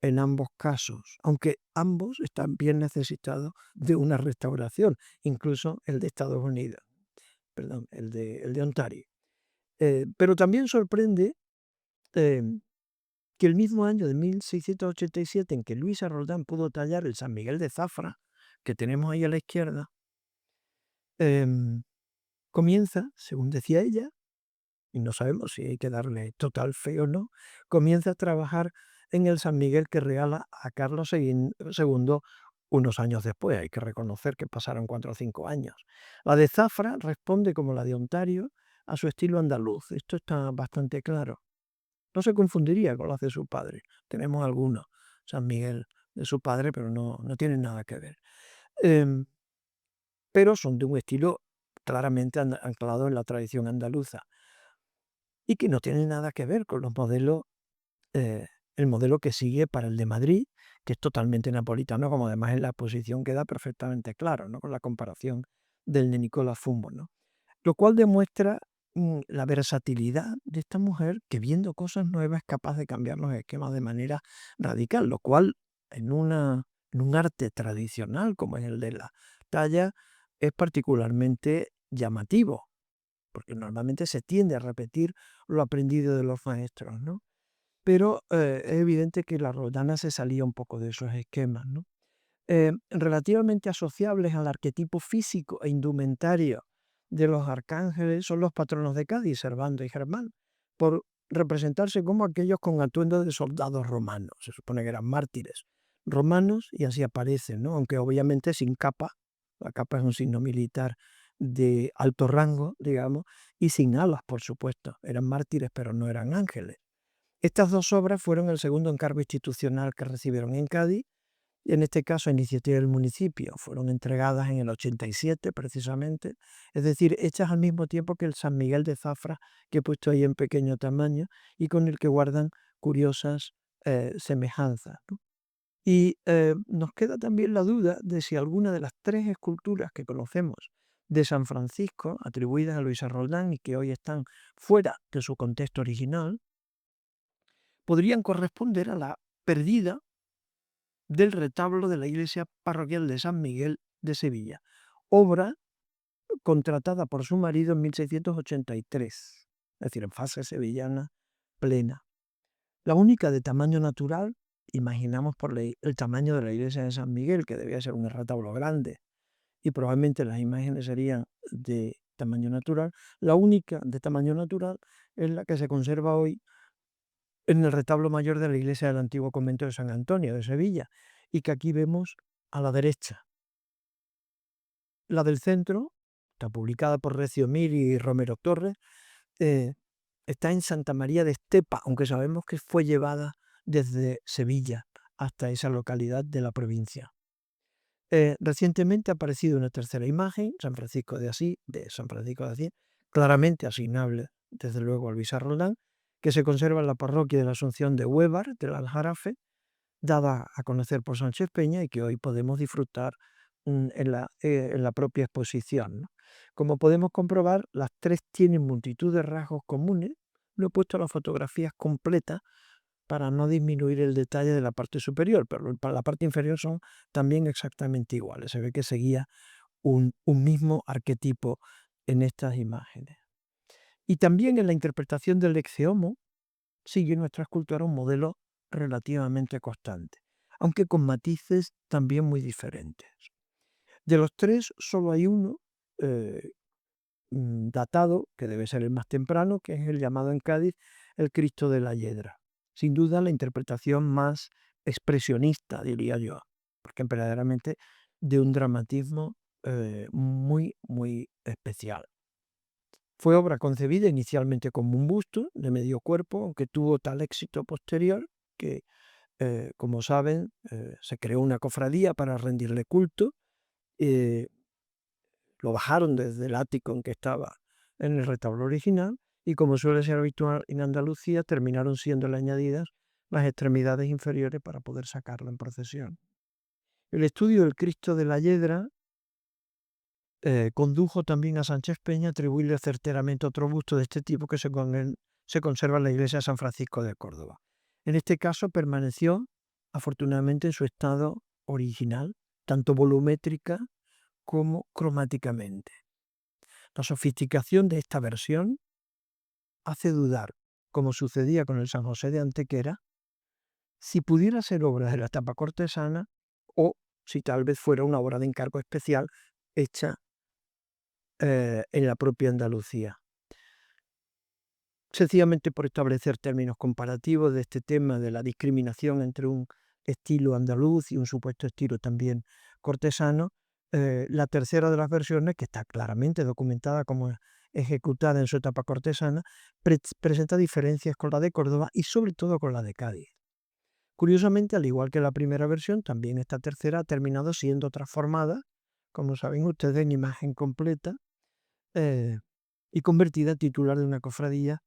en ambos casos, aunque ambos están bien necesitados de una restauración, incluso el de Estados Unidos, perdón, el de Ontario. Pero también sorprende eh, que el mismo año de 1687 en que Luisa Roldán pudo tallar el San Miguel de Zafra, que tenemos ahí a la izquierda, em, comienza, según decía ella, y no sabemos si hay que darle total fe o no, comienza a trabajar en el San Miguel que regala a Carlos II unos años después. Hay que reconocer que pasaron 4 o 5 años. La de Zafra responde, como la de Ontario, a su estilo andaluz. Esto está bastante claro. No se confundiría con las de su padre. Tenemos algunos, San Miguel de su padre, pero no tienen nada que ver. Em, pero son de un estilo claramente anclado en la tradición andaluza y que no tienen nada que ver con los modelos, el modelo que sigue para el de Madrid, que es totalmente napolitano, como además en la exposición queda perfectamente claro, ¿no? Con la comparación del de Nicola Fumbo, ¿no? lo cual demuestra la versatilidad de esta mujer que viendo cosas nuevas es capaz de cambiar los esquemas de manera radical, lo cual en un arte tradicional como es el de la talla es particularmente llamativo, porque normalmente se tiende a repetir lo aprendido de los maestros, ¿no? Pero es evidente que la Roldana se salía un poco de esos esquemas, ¿no? Relativamente asociables al arquetipo físico e indumentario de los arcángeles son los patronos de Cádiz, Servando y Germán, por representarse como aquellos con atuendo de soldados romanos. Se supone que eran mártires romanos y así aparecen, ¿no? Aunque obviamente sin capa. La capa es un signo militar de alto rango, digamos, y sin alas, por supuesto. Eran mártires, pero no eran ángeles. Estas dos obras fueron el segundo encargo institucional que recibieron en Cádiz, y en este caso a iniciativa del municipio. Fueron entregadas en el 87 precisamente, es decir, hechas al mismo tiempo que el San Miguel de Zafra que he puesto ahí en pequeño tamaño y con el que guardan curiosas semejanzas, ¿no? Y nos queda también la duda de si alguna de las tres esculturas que conocemos de San Francisco, atribuidas a Luisa Roldán y que hoy están fuera de su contexto original, podrían corresponder a la perdida del retablo de la iglesia parroquial de San Miguel de Sevilla, obra contratada por su marido en 1683, es decir, en fase sevillana plena. La única de tamaño natural, imaginamos por el tamaño de la iglesia de San Miguel, que debía ser un retablo grande, y probablemente las imágenes serían de tamaño natural, la única de tamaño natural es la que se conserva hoy en el retablo mayor de la iglesia del antiguo convento de San Antonio de Sevilla, y que aquí vemos a la derecha. La del centro, está publicada por Recio Mir y Romero Torres, está en Santa María de Estepa, aunque sabemos que fue llevada desde Sevilla hasta esa localidad de la provincia. Recientemente ha aparecido una tercera imagen, San Francisco de Asís, claramente asignable desde luego a Luisa Roldán, que se conserva en la parroquia de la Asunción de Huévar, del Aljarafe, dada a conocer por Sánchez Peña y que hoy podemos disfrutar en la propia exposición, ¿no? Como podemos comprobar, las tres tienen multitud de rasgos comunes. No he puesto las fotografías completas para no disminuir el detalle de la parte superior, pero para la parte inferior son también exactamente iguales. Se ve que seguía un mismo arquetipo en estas imágenes. Y también en la interpretación del Ecce Homo sigue nuestra escultura un modelo relativamente constante, aunque con matices también muy diferentes. De los tres, solo hay uno datado, que debe ser el más temprano, que es el llamado en Cádiz el Cristo de la Hiedra. Sin duda la interpretación más expresionista, diría yo, porque verdaderamente de un dramatismo muy, muy especial. Fue obra concebida inicialmente como un busto de medio cuerpo, aunque tuvo tal éxito posterior que, como saben, se creó una cofradía para rendirle culto. Lo bajaron desde el ático en que estaba en el retablo original y, como suele ser habitual en Andalucía, terminaron siendo añadidas las extremidades inferiores para poder sacarlo en procesión. El estudio del Cristo de la Hiedra condujo también a Sánchez Peña a atribuirle certeramente otro busto de este tipo que se conserva en la iglesia de San Francisco de Córdoba. En este caso permaneció afortunadamente en su estado original, tanto volumétrica como cromáticamente. La sofisticación de esta versión hace dudar, como sucedía con el San José de Antequera, si pudiera ser obra de la tapa cortesana o si tal vez fuera una obra de encargo especial hecha en la propia Andalucía. Sencillamente por establecer términos comparativos de este tema de la discriminación entre un estilo andaluz y un supuesto estilo también cortesano, la tercera de las versiones, que está claramente documentada como ejecutada en su etapa cortesana, presenta diferencias con la de Córdoba y sobre todo con la de Cádiz. Curiosamente, al igual que la primera versión, también esta tercera ha terminado siendo transformada, como saben ustedes, en imagen completa y convertida en titular de una cofradía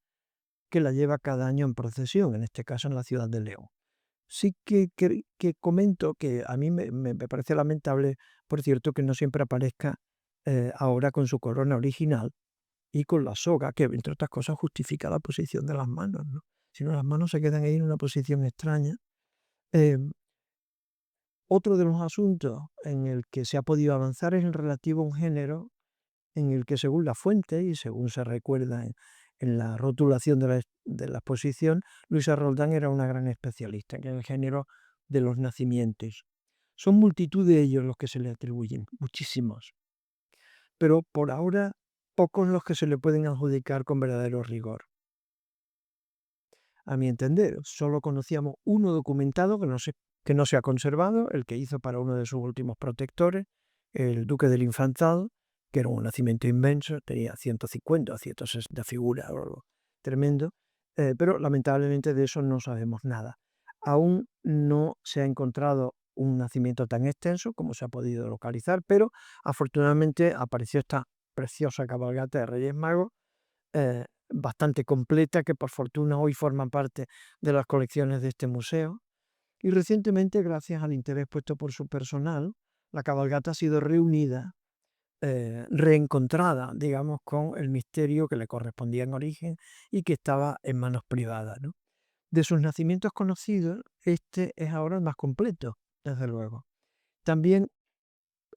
que la lleva cada año en procesión, en este caso en la ciudad de León. Sí que comento que a mí me parece lamentable, por cierto, que no siempre aparezca ahora con su corona original, y con la soga, que entre otras cosas justifica la posición de las manos, ¿no? Si no, las manos se quedan ahí en una posición extraña. Eh, Otro de los asuntos en el que se ha podido avanzar es el relativo a un género en el que, según la fuente y según se recuerda en la rotulación de la exposición, Luisa Roldán era una gran especialista en el género de los nacimientos. Son multitud de ellos los que se le atribuyen, muchísimos, pero por ahora pocos los que se le pueden adjudicar con verdadero rigor. A mi entender, solo conocíamos uno documentado que no se ha conservado, el que hizo para uno de sus últimos protectores, el duque del Infantado, que era un nacimiento inmenso, tenía 150 o 160 figuras, algo tremendo, pero lamentablemente de eso no sabemos nada. Aún no se ha encontrado un nacimiento tan extenso como se ha podido localizar, pero afortunadamente apareció esta preciosa cabalgata de Reyes Magos, bastante completa, que por fortuna hoy forma parte de las colecciones de este museo. Y recientemente, gracias al interés puesto por su personal, la cabalgata ha sido reunida, reencontrada, digamos, con el misterio que le correspondía en origen y que estaba en manos privadas, ¿no? De sus nacimientos conocidos, este es ahora el más completo, desde luego. También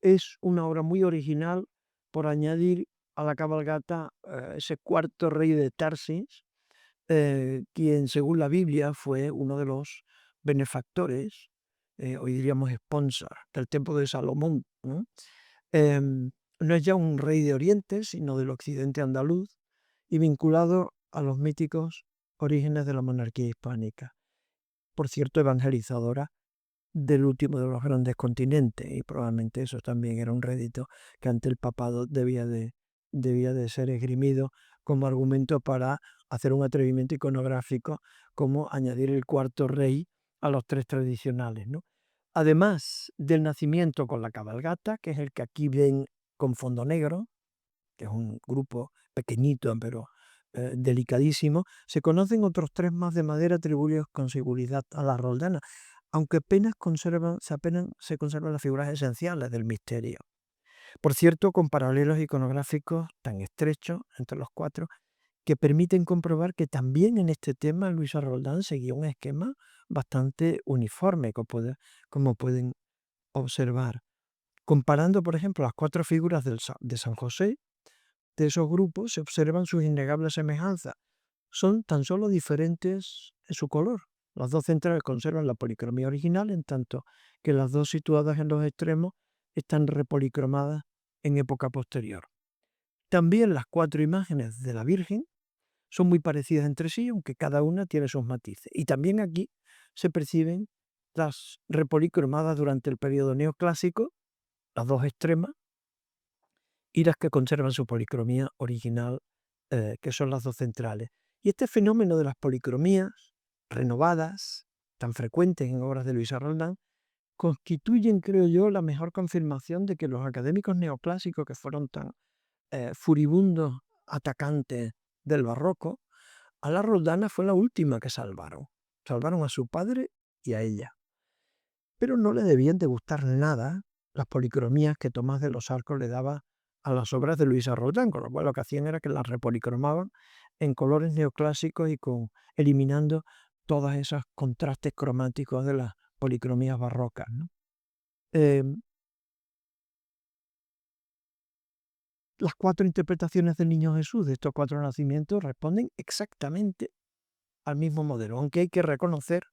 es una obra muy original por añadir a la cabalgata ese cuarto rey de Tarsis, quien según la Biblia fue uno de los benefactores, hoy diríamos sponsor, del templo de Salomón, ¿no? No es ya un rey de Oriente, sino del occidente andaluz y vinculado a los míticos orígenes de la monarquía hispánica. Por cierto, evangelizadora del último de los grandes continentes, y probablemente eso también era un rédito que ante el papado debía de ser esgrimido como argumento para hacer un atrevimiento iconográfico como añadir el cuarto rey a los tres tradicionales, ¿no? Además del nacimiento con la cabalgata, que es el que aquí ven con fondo negro, que es un grupo pequeñito pero delicadísimo, se conocen otros tres más de madera atribuidos con seguridad a la Roldana, aunque apenas se conservan las figuras esenciales del misterio. Por cierto, con paralelos iconográficos tan estrechos entre los cuatro que permiten comprobar que también en este tema Luisa Roldán seguía un esquema bastante uniforme, como pueden observar. Comparando, por ejemplo, las cuatro figuras de San José, de esos grupos se observan sus innegables semejanzas. Son tan solo diferentes en su color. Las dos centrales conservan la policromía original, en tanto que las dos situadas en los extremos están repolicromadas en época posterior. También las cuatro imágenes de la Virgen son muy parecidas entre sí, aunque cada una tiene sus matices. Y también aquí se perciben las repolicromadas durante el periodo neoclásico, las dos extremas, y las que conservan su policromía original, que son las dos centrales. Y este fenómeno de las policromías renovadas, tan frecuentes en obras de Luisa Roldán, constituyen, creo yo, la mejor confirmación de que los académicos neoclásicos, que fueron tan furibundos atacantes del barroco, a la Roldana fue la última que salvaron. Salvaron a su padre y a ella. Pero no le debían de gustar nada las policromías que Tomás de los Arcos le daba a las obras de Luisa Roldán, con lo cual lo que hacían era que las repolicromaban en colores neoclásicos y eliminando todos esos contrastes cromáticos de las policromías barrocas, ¿no? Las cuatro interpretaciones del Niño Jesús de estos cuatro nacimientos responden exactamente al mismo modelo, aunque hay que reconocer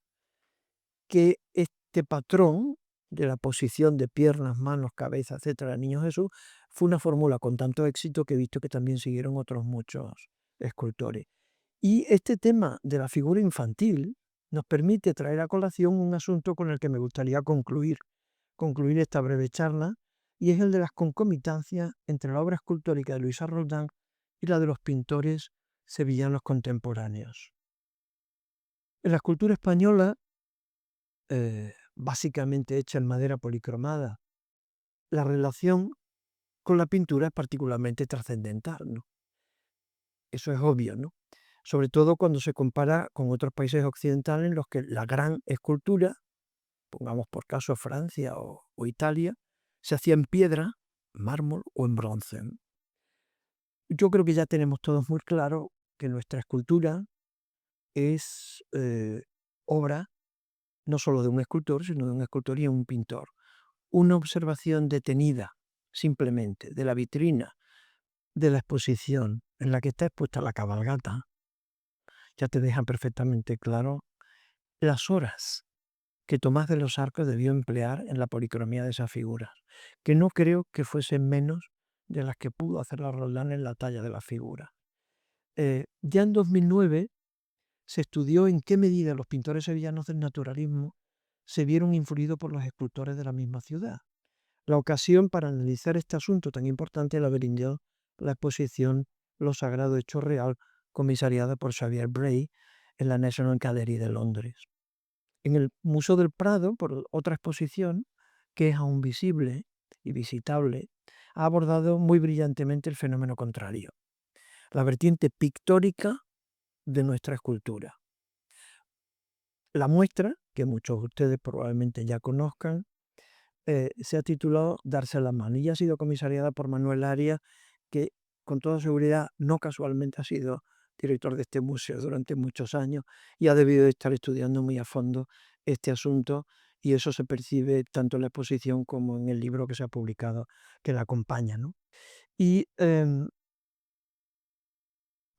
que este patrón de la posición de piernas, manos, cabeza, etcétera, del Niño Jesús fue una fórmula con tanto éxito que he visto que también siguieron otros muchos escultores. Y este tema de la figura infantil nos permite traer a colación un asunto con el que me gustaría concluir esta breve charla, y es el de las concomitancias entre la obra escultórica de Luisa Roldán y la de los pintores sevillanos contemporáneos. En la escultura española, básicamente hecha en madera policromada, la relación con la pintura es particularmente trascendental, ¿no? Eso es obvio, ¿no? Sobre todo cuando se compara con otros países occidentales en los que la gran escultura, pongamos por caso Francia o Italia, se hacía en piedra, mármol o en bronce, ¿no? yo creo que ya tenemos todos muy claro que nuestra escultura es obra no solo de un escultor, sino de un escultor y un pintor. Una observación detenida, simplemente, de la vitrina, de la exposición en la que está expuesta la cabalgata, ya te deja perfectamente claro las horas que Tomás de los Arcos debió emplear en la policromía de esas figuras, que no creo que fuesen menos de las que pudo hacer la Roldán en la talla de la figura. Ya en 2009 se estudió en qué medida los pintores sevillanos del naturalismo se vieron influidos por los escultores de la misma ciudad. La ocasión para analizar este asunto tan importante la brindó la exposición Lo Sagrado Hecho Real, comisariada por Xavier Bray en la National Gallery de Londres. En el Museo del Prado, por otra exposición, que es aún visible y visitable, ha abordado muy brillantemente el fenómeno contrario, la vertiente pictórica de nuestra escultura. La muestra, que muchos de ustedes probablemente ya conozcan, se ha titulado Darse la mano y ha sido comisariada por Manuel Arias, que con toda seguridad no casualmente ha sido director de este museo durante muchos años y ha debido de estar estudiando muy a fondo este asunto, y eso se percibe tanto en la exposición como en el libro que se ha publicado que la acompaña, ¿no? Y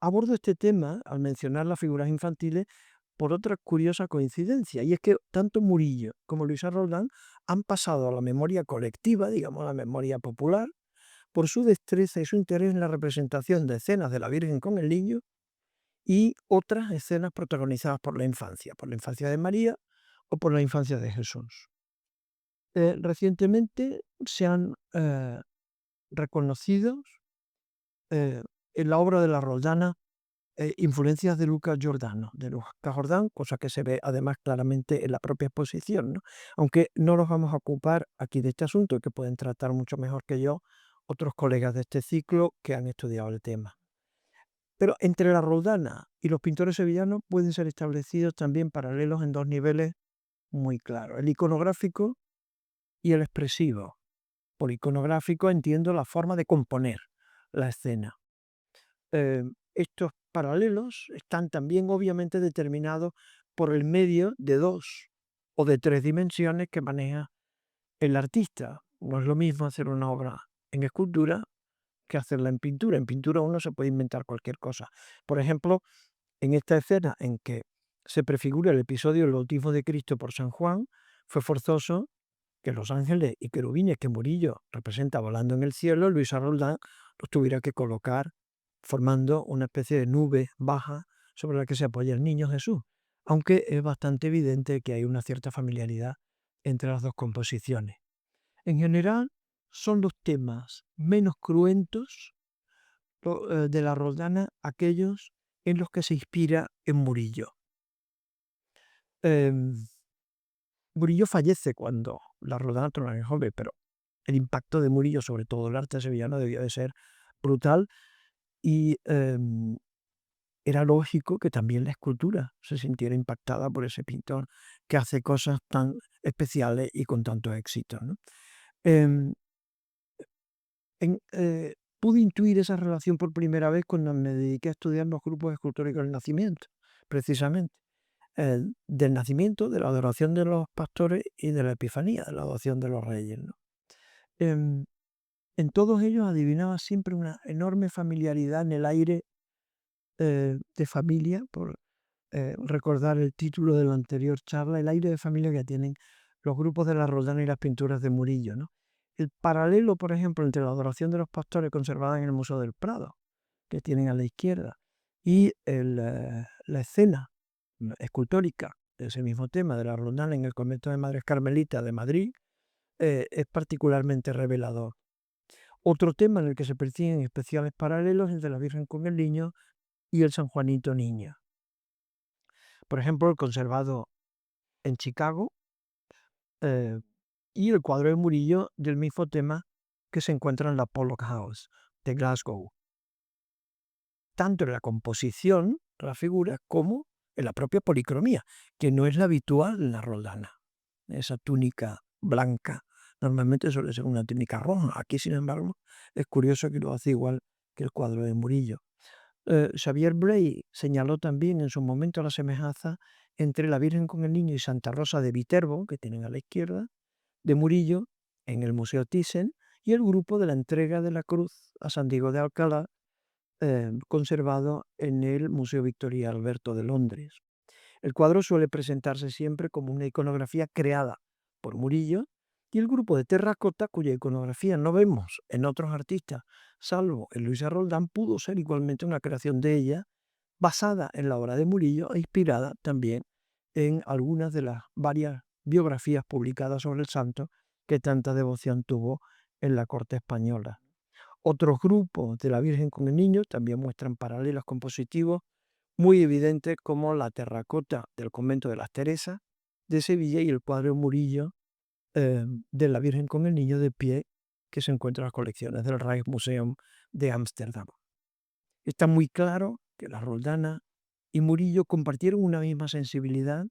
abordo este tema al mencionar las figuras infantiles por otra curiosa coincidencia, y es que tanto Murillo como Luisa Roldán han pasado a la memoria colectiva, digamos a la memoria popular, por su destreza y su interés en la representación de escenas de la Virgen con el Niño y otras escenas protagonizadas por la infancia de María o por la infancia de Jesús. Recientemente se han reconocido en la obra de la Roldana influencias de Luca Giordano, de Luca Jordán, cosa que se ve además claramente en la propia exposición, ¿no? Aunque no nos vamos a ocupar aquí de este asunto, que pueden tratar mucho mejor que yo otros colegas de este ciclo que han estudiado el tema. Pero entre la Roldana y los pintores sevillanos pueden ser establecidos también paralelos en dos niveles muy claros, el iconográfico y el expresivo. Por iconográfico entiendo la forma de componer la escena. Estos paralelos están también obviamente determinados por el medio de 2 o de 3 dimensiones que maneja el artista. No es lo mismo hacer una obra en escultura que hacerla en pintura. En pintura uno se puede inventar cualquier cosa. Por ejemplo, en esta escena en que se prefigura el episodio del bautismo de Cristo por San Juan, fue forzoso que los ángeles y querubines que Murillo representa volando en el cielo, Luisa Roldán los tuviera que colocar formando una especie de nube baja sobre la que se apoya el niño Jesús, aunque es bastante evidente que hay una cierta familiaridad entre las dos composiciones. En general, son los temas menos cruentos de la Roldana aquellos en los que se inspira en Murillo. Em, Murillo fallece cuando la Roldana todavía es joven, pero el impacto de Murillo sobre todo el arte sevillano debió de ser brutal, y era lógico que también la escultura se sintiera impactada por ese pintor que hace cosas tan especiales y con tanto éxito, ¿no? Em, pude intuir esa relación por primera vez cuando me dediqué a estudiar los grupos escultóricos del Nacimiento, precisamente. Del Nacimiento, de la adoración de los pastores y de la Epifanía, de la adoración de los reyes, ¿no? Em, en todos ellos adivinaba siempre una enorme familiaridad en el aire de familia, por recordar el título de la anterior charla, el aire de familia que tienen los grupos de la Roldana y las pinturas de Murillo, ¿no? El paralelo, por ejemplo, entre la adoración de los pastores conservada en el Museo del Prado, que tienen a la izquierda, y la escena escultórica de ese mismo tema de la Roldana en el convento de Madres Carmelitas de Madrid, es particularmente revelador. Otro tema en el que se persiguen especiales paralelos es el de la Virgen con el Niño y el San Juanito Niño. Por ejemplo, el conservado en Chicago eh, y el cuadro de Murillo del mismo tema que se encuentra en la Pollock House de Glasgow. Tanto en la composición de la figura como en la propia policromía, que no es la habitual en la Roldana. Esa túnica blanca normalmente suele ser una túnica roja. Aquí, sin embargo, es curioso que lo hace igual que el cuadro de Murillo. Xavier Bray señaló también en su momento la semejanza entre la Virgen con el Niño y Santa Rosa de Viterbo, que tienen a la izquierda, de Murillo, en el Museo Thyssen, y el grupo de la entrega de la cruz a San Diego de Alcalá, conservado en el Museo Victoria Alberto de Londres. El cuadro suele presentarse siempre como una iconografía creada por Murillo y el grupo de terracota, cuya iconografía no vemos en otros artistas, salvo en Luisa Roldán, pudo ser igualmente una creación de ella, basada en la obra de Murillo e inspirada también en algunas de las varias biografías publicadas sobre el santo que tanta devoción tuvo en la corte española. Otros grupos de la Virgen con el Niño también muestran paralelos compositivos muy evidentes, como la terracota del convento de las Teresas de Sevilla y el cuadro Murillo de la Virgen con el Niño de pie, que se encuentra en las colecciones del Rijksmuseum de Ámsterdam. Está muy claro que la Roldana y Murillo compartieron una misma sensibilidad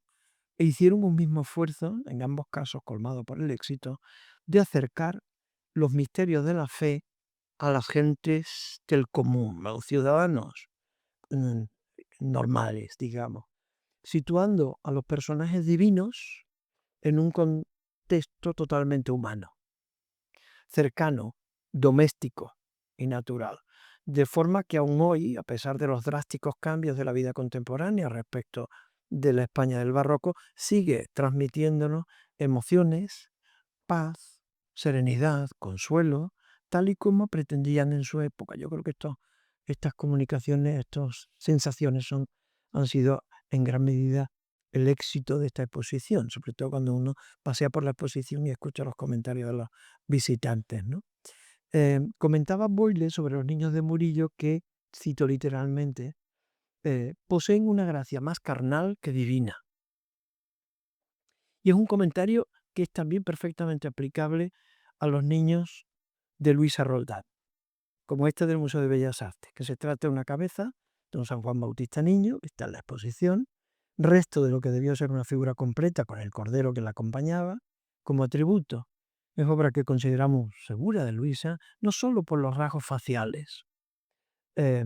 e hicieron un mismo esfuerzo, en ambos casos colmado por el éxito, de acercar los misterios de la fe a las gentes del común, a los ciudadanos mm, normales, digamos, situando a los personajes divinos en un contexto totalmente humano, cercano, doméstico y natural. De forma que aún hoy, a pesar de los drásticos cambios de la vida contemporánea respecto de la España del barroco, sigue transmitiéndonos emociones, paz, serenidad, consuelo, tal y como pretendían en su época. Yo creo que estas comunicaciones, estas sensaciones han sido en gran medida el éxito de esta exposición, sobre todo cuando uno pasea por la exposición y escucha los comentarios de los visitantes, ¿no? Comentaba Boyle sobre los niños de Murillo que, cito literalmente, poseen una gracia más carnal que divina. Y es un comentario que es también perfectamente aplicable a los niños de Luisa Roldán, como este del Museo de Bellas Artes, que se trata de una cabeza de un San Juan Bautista niño, que está en la exposición, resto de lo que debió ser una figura completa con el cordero que la acompañaba, como atributo. Es obra que consideramos segura de Luisa, no solo por los rasgos faciales eh,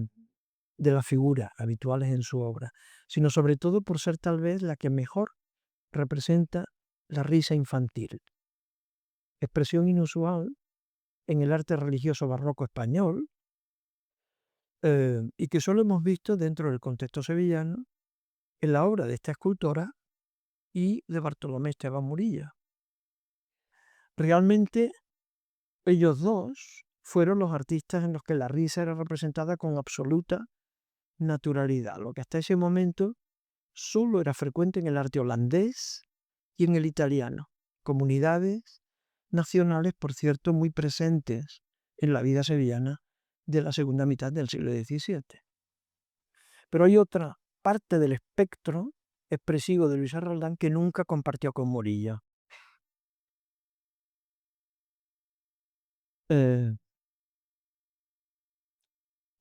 de la figura habituales en su obra, sino sobre todo por ser tal vez la que mejor representa la risa infantil, expresión inusual en el arte religioso barroco español, y que solo hemos visto dentro del contexto sevillano en la obra de esta escultora y de Bartolomé Esteban Murillo. Realmente ellos dos fueron los artistas en los que la risa era representada con absoluta naturalidad, lo que hasta ese momento solo era frecuente en el arte holandés y en el italiano, comunidades nacionales, por cierto, muy presentes en la vida sevillana de la segunda mitad del siglo XVII. Pero hay otra parte del espectro expresivo de Luis Roldán que nunca compartió con Murillo.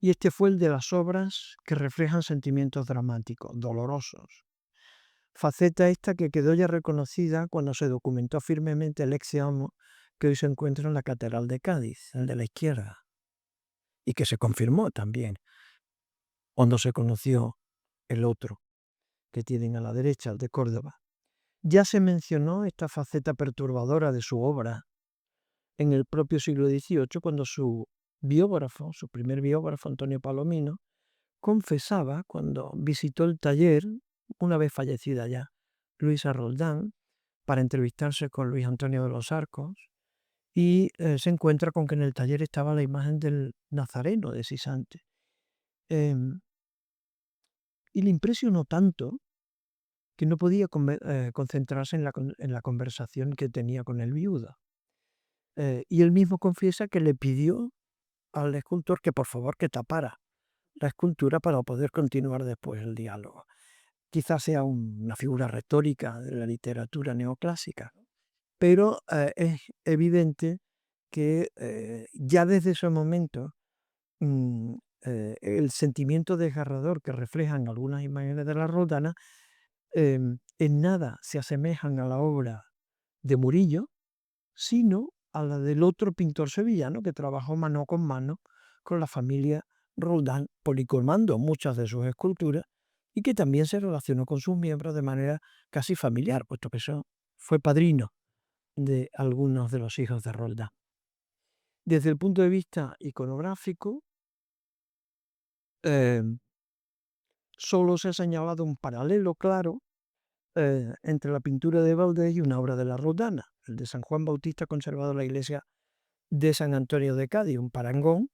Y este fue el de las obras que reflejan sentimientos dramáticos, dolorosos. Faceta esta que quedó ya reconocida cuando se documentó firmemente el ex homo que hoy se encuentra en la Catedral de Cádiz, el de la izquierda, y que se confirmó también cuando se conoció el otro que tienen a la derecha, el de Córdoba. Ya se mencionó esta faceta perturbadora de su obra en el propio siglo XVIII, cuando su biógrafo, su primer biógrafo, Antonio Palomino, confesaba cuando visitó el taller, una vez fallecida ya, Luisa Roldán, para entrevistarse con Luis Antonio de los Arcos, y se encuentra con que en el taller estaba la imagen del Nazareno de Sisante. Y le impresionó tanto que no podía concentrarse en la conversación que tenía con el viudo. Y él mismo confiesa que le pidió al escultor que por favor que tapara la escultura para poder continuar después el diálogo. Quizás sea una figura retórica de la literatura neoclásica, pero es evidente que ya desde ese momento el sentimiento desgarrador que reflejan algunas imágenes de la Roldana en nada se asemejan a la obra de Murillo, sino a la del otro pintor sevillano que trabajó mano con mano con la familia Roldán, policromando muchas de sus esculturas y que también se relacionó con sus miembros de manera casi familiar, puesto que fue padrino de algunos de los hijos de Roldán. Desde el punto de vista iconográfico, eh, solo se ha señalado un paralelo claro entre la pintura de Valdés y una obra de la Roldana, el de San Juan Bautista conservado en la iglesia de San Antonio de Cádiz, un parangón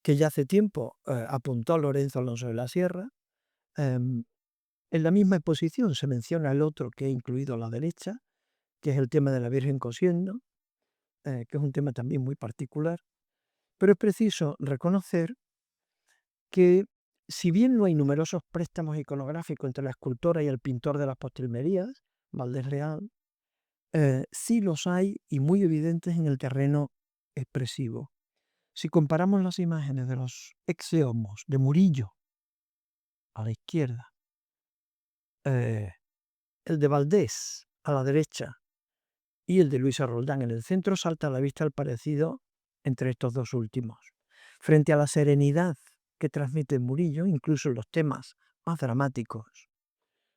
que ya hace tiempo apuntó Lorenzo Alonso de la Sierra. En la misma exposición se menciona el otro que he incluido a la derecha, que es el tema de la Virgen cosiendo, que es un tema también muy particular, pero es preciso reconocer que si bien no hay numerosos préstamos iconográficos entre la escultora y el pintor de las postrimerías, Valdés Real, sí los hay y muy evidentes en el terreno expresivo. Si comparamos las imágenes de los exeomos de Murillo a la izquierda, el de Valdés a la derecha y el de Luisa Roldán en el centro, salta a la vista el parecido entre estos dos últimos. Frente a la serenidad que transmite Murillo, incluso en los temas más dramáticos,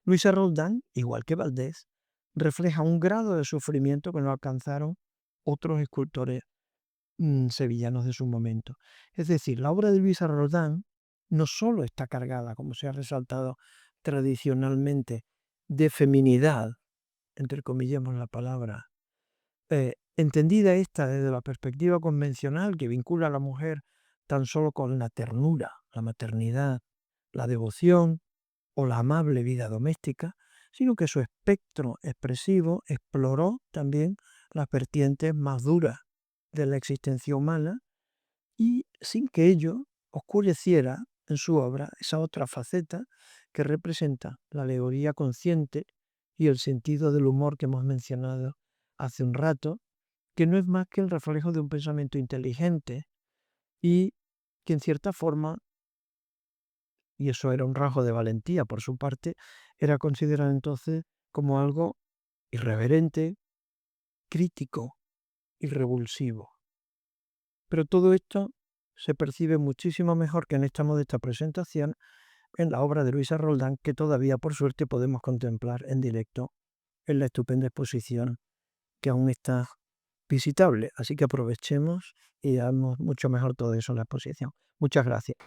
Luisa Roldán, igual que Valdés, refleja un grado de sufrimiento que no alcanzaron otros escultores sevillanos de su momento. Es decir, la obra de Luisa Roldán no solo está cargada, como se ha resaltado tradicionalmente, de feminidad, entre comillas la palabra, entendida esta desde la perspectiva convencional que vincula a la mujer tan solo con la ternura, la maternidad, la devoción o la amable vida doméstica, sino que su espectro expresivo exploró también las vertientes más duras de la existencia humana y sin que ello oscureciera en su obra esa otra faceta que representa la alegoría consciente y el sentido del humor que hemos mencionado hace un rato, que no es más que el reflejo de un pensamiento inteligente y que en cierta forma, y eso era un rasgo de valentía por su parte, era considerado entonces como algo irreverente, crítico y revulsivo. Pero todo esto se percibe muchísimo mejor que en esta modesta presentación en la obra de Luisa Roldán, que todavía por suerte podemos contemplar en directo en la estupenda exposición que aún está visitable. Así que aprovechemos y hagamos mucho mejor todo eso en la exposición. Muchas gracias.